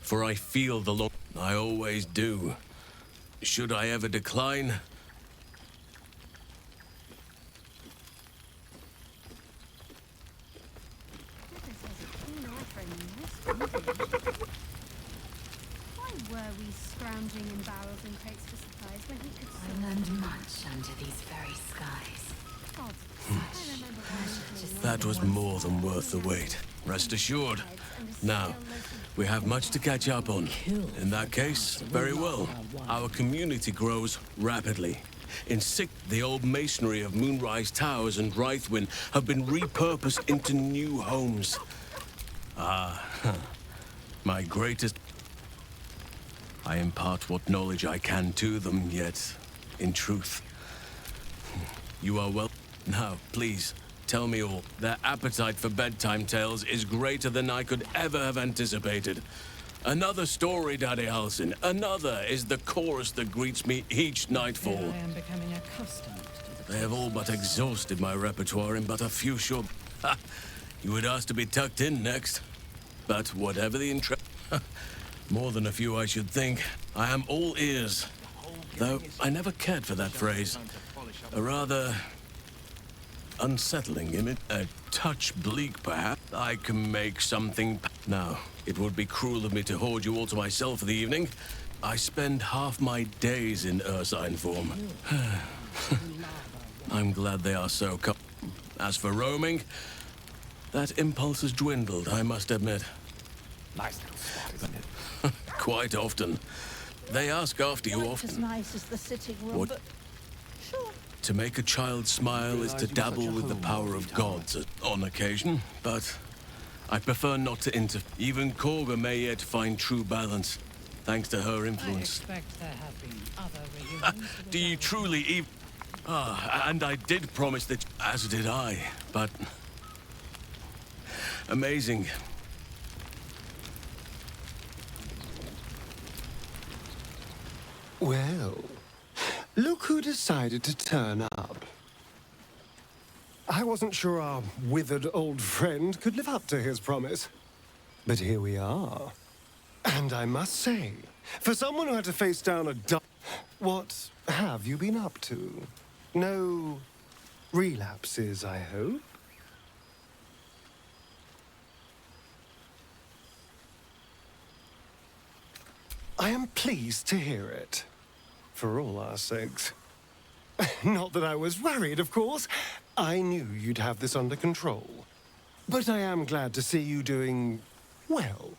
For I feel the long... I always do. Should I ever decline... Why were we scrounging in barrels and crates for supplies when he could... I learned much under these very skies. God, I remember one. That was more than worth the wait. Rest assured. Now, we have much to catch up on. In that case, very well. Our community grows rapidly. In the old masonry of Moonrise Towers and Wraithwind have been repurposed into new homes. My greatest... I impart what knowledge I can to them, yet, in truth, you are well... Now, please, tell me all. Their appetite for bedtime tales is greater than I could ever have anticipated. Another story, Daddy Halsin. Another is the chorus that greets me each nightfall. I am becoming accustomed to the... They have all but exhausted my repertoire in but a few short... Ha! You would ask to be tucked in next. But whatever the interest... More than a few, I should think. I am all ears. Though I never cared for that phrase. A rather... unsettling image. A touch bleak, perhaps. I can make something. Now, it would be cruel of me to hoard you all to myself for the evening. I spend half my days in ursine form. I'm glad they are so As for roaming, that impulse has dwindled, I must admit. Nice little spot, isn't it? Quite often. They ask after you As often. nice as the sitting room, What? but sure. To make a child smile is to dabble with the power of gods on occasion, but I prefer not to Even Korga may yet find true balance, thanks to her influence. I expect there have been other reunions. Do you truly even... and I did promise that... As did I, but... Amazing. Well, look who decided to turn up. I wasn't sure our withered old friend could live up to his promise. But here we are. And I must say, for someone who had to face down a what have you been up to? No relapses, I hope? I am pleased to hear it. For all our sakes. Not that I was worried, of course. I knew you'd have this under control. But I am glad to see you doing well.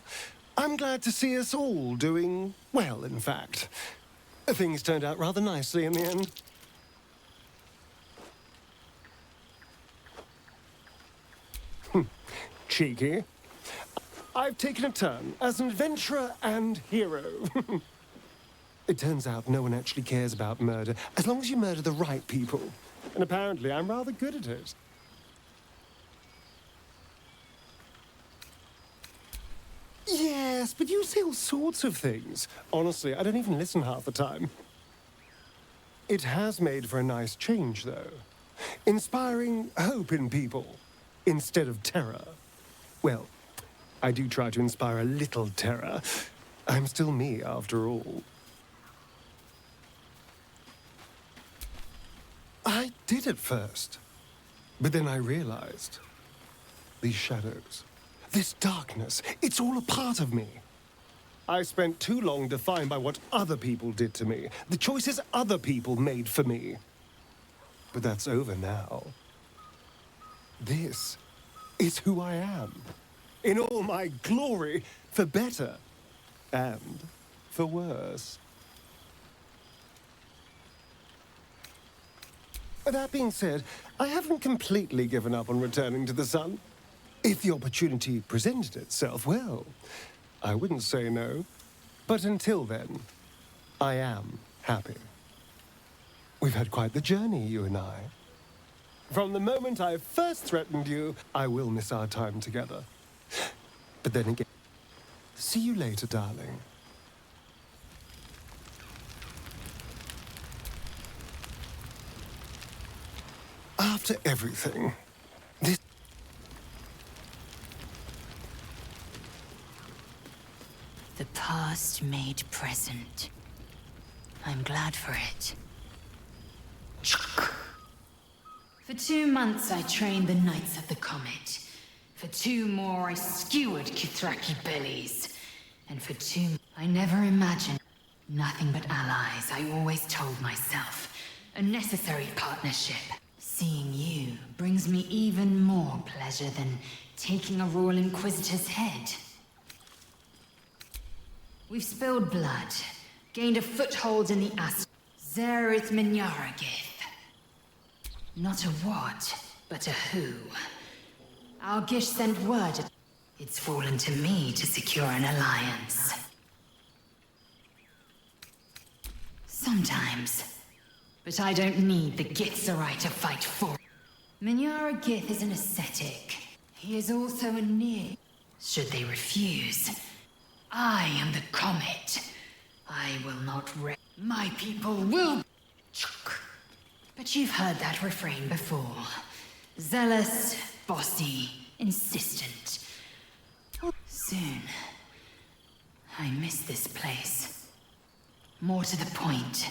I'm glad to see us all doing well, in fact. Things turned out rather nicely in the end. Cheeky. I've taken a turn as an adventurer and hero. It turns out no one actually cares about murder, as long as you murder the right people. And apparently I'm rather good at it. Yes, but you say all sorts of things. Honestly, I don't even listen half the time. It has made for a nice change, though. Inspiring hope in people, instead of terror. Well, I do try to inspire a little terror. I'm still me, after all. I did at first. But then I realized. These shadows, this darkness, it's all a part of me. I spent too long defined by what other people did to me, the choices other people made for me. But that's over now. This is who I am. In all my glory, for better and for worse. That being said, I haven't completely given up on returning to the sun. If the opportunity presented itself, well, I wouldn't say no. But until then, I am happy. We've had quite the journey, you and I. From the moment I first threatened you, I will miss our time together. But then again, see you later, darling. After everything, this... The past made present. I'm glad for it. For 2 months I trained the Knights of the Comet. For 2 more I skewered Kithraki bellies. And for 2 I never imagined. Nothing but allies, I always told myself. A necessary partnership. Seeing you brings me even more pleasure than taking a Royal Inquisitor's head. We've spilled blood, gained a foothold in the Zerith Minyaragith. Not a what, but a who. Our Gish sent word. It's fallen to me to secure an alliance. Sometimes. But I don't need the Githzerai to fight for. Minyaragith is an ascetic. He is also a near. Should they refuse, I am the Comet. I will not my people will. But you've heard that refrain before. Zealous, bossy, insistent. Soon. I miss this place. More to the point.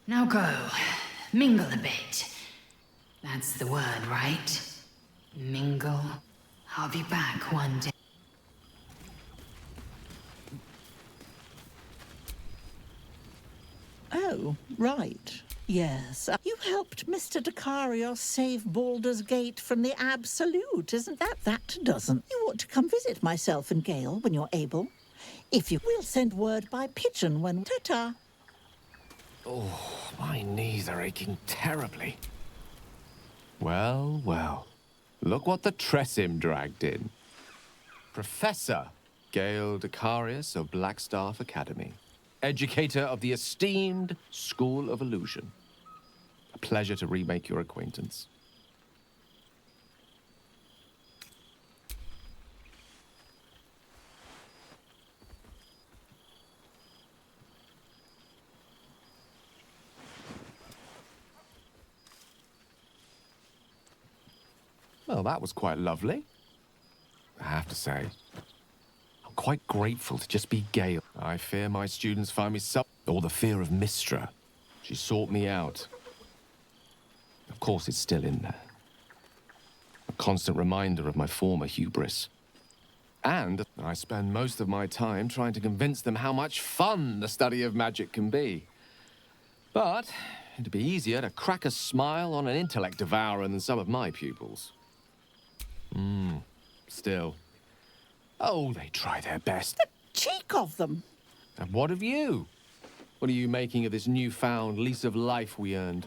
Now go. Mingle a bit. That's the word, right? Mingle. I'll be back one day. Oh, right. Yes. You helped Mr. Dekarios save Baldur's Gate from the Absolute, isn't that? That doesn't. You ought to come visit myself and Gale when you're able. If you will, send word by pigeon when... Ta-ta. Oh, my knees are aching terribly. Well, well. Look what the Tressim dragged in. Professor Gale Dekarios of Blackstaff Academy. Educator of the esteemed School of Illusion. A pleasure to remake your acquaintance. Well, that was quite lovely. I have to say, I'm quite grateful to just be Gale. I fear my students find me or the fear of Mistra. She sought me out. Of course, it's still in there. A constant reminder of my former hubris. And I spend most of my time trying to convince them how much fun the study of magic can be. But it'd be easier to crack a smile on an intellect devourer than some of my pupils. Still. Oh, they try their best. The cheek of them! And what of you? What are you making of this newfound lease of life we earned?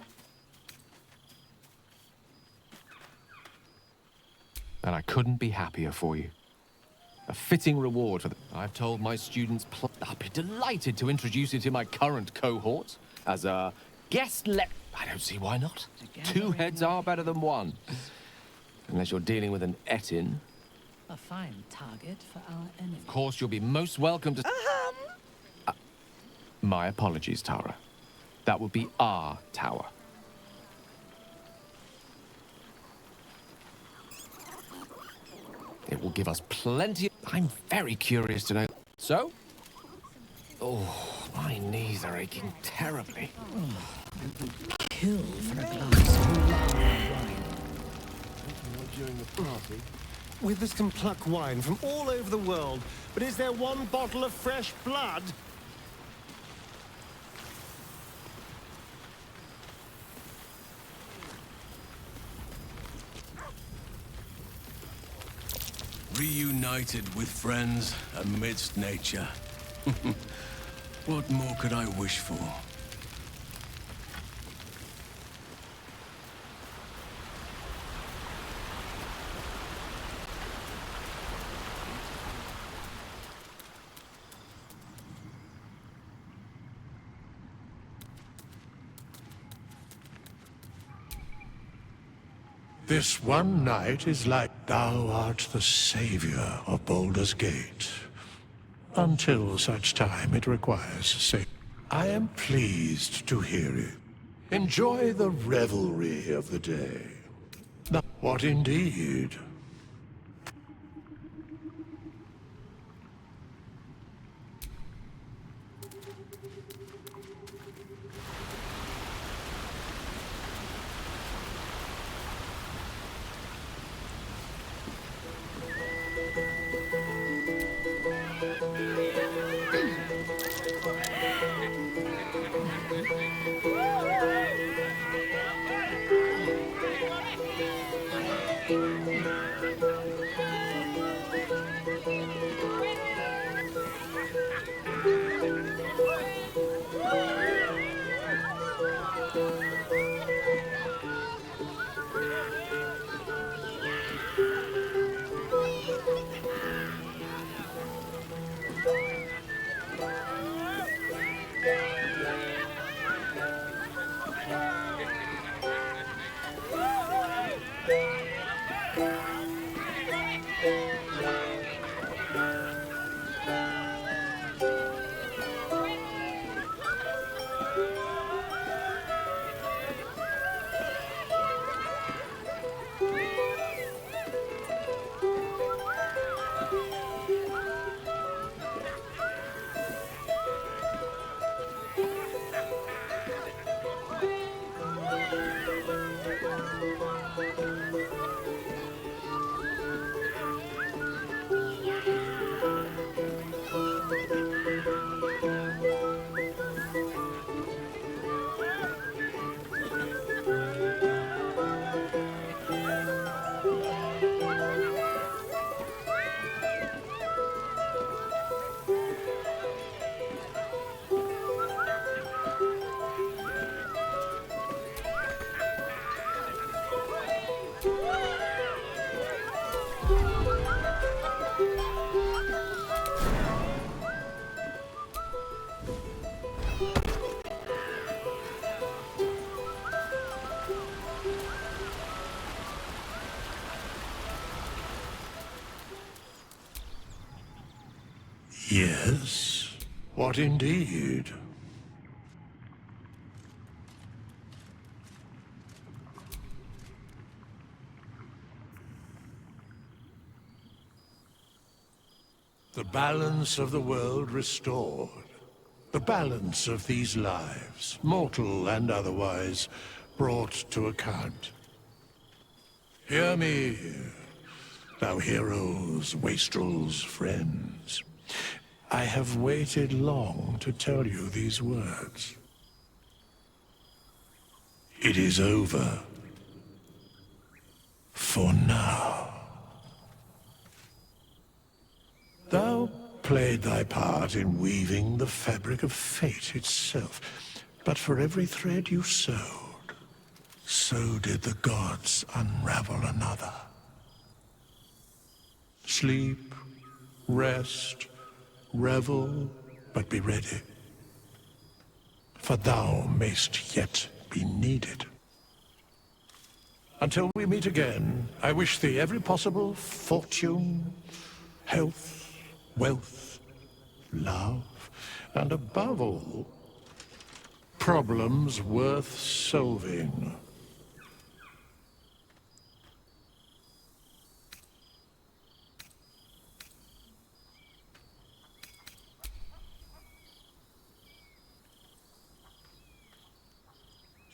And I couldn't be happier for you. A fitting reward for I've told my students I'll be delighted to introduce you to my current cohort as a guest I don't see why not. Two heads are better than one. Unless you're dealing with an Etin. A fine target for our enemy. Of course, you'll be most welcome to... my apologies, Tara. That would be our tower. It will give us plenty... I'm very curious to know... So? Oh, my knees are aching terribly. Kill for a glass of wine. During the party. We can pluck wine from all over the world, but is there one bottle of fresh blood? Reunited with friends amidst nature. What more could I wish for? This one night is like thou art the savior of Baldur's Gate. Until such time it requires safety. I am pleased to hear it. Enjoy the revelry of the day. What indeed? Yes? What indeed? The balance of the world restored. The balance of these lives, mortal and otherwise, brought to account. Hear me, thou heroes, wastrels, friends. I have waited long to tell you these words. It is over. For now. Thou played thy part in weaving the fabric of fate itself, but for every thread you sewed, so did the gods unravel another. Sleep, rest, revel, but be ready. For thou mayst yet be needed. Until we meet again, I wish thee every possible fortune, health, wealth, love, and above all, problems worth solving.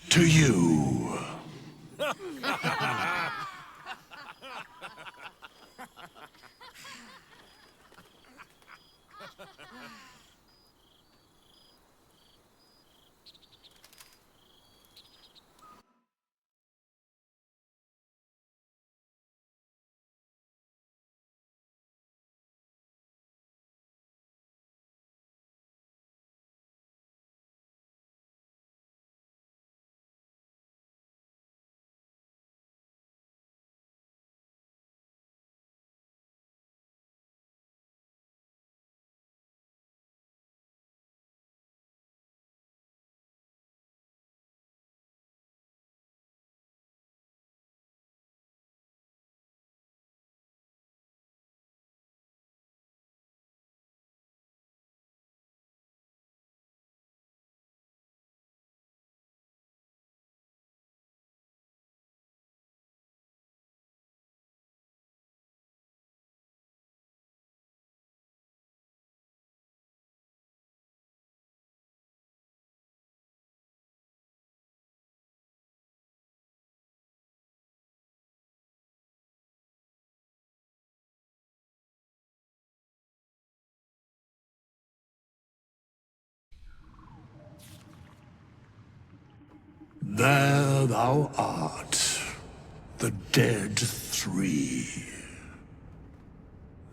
To you. There thou art, the dead three.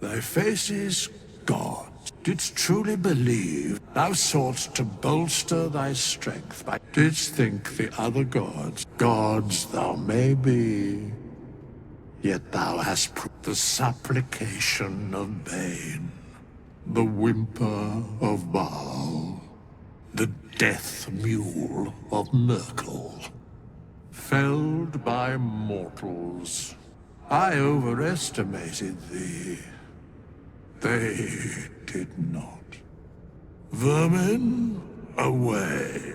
Thy face is God. Didst truly believe thou soughtst to bolster thy strength by didst think the other gods, gods thou may be, yet thou hast proved the supplication of Bane, the whimper of Baal, the death mule of Merkel. Felled by mortals, I overestimated thee. They did not. Vermin, away.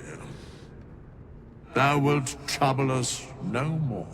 Thou wilt trouble us no more.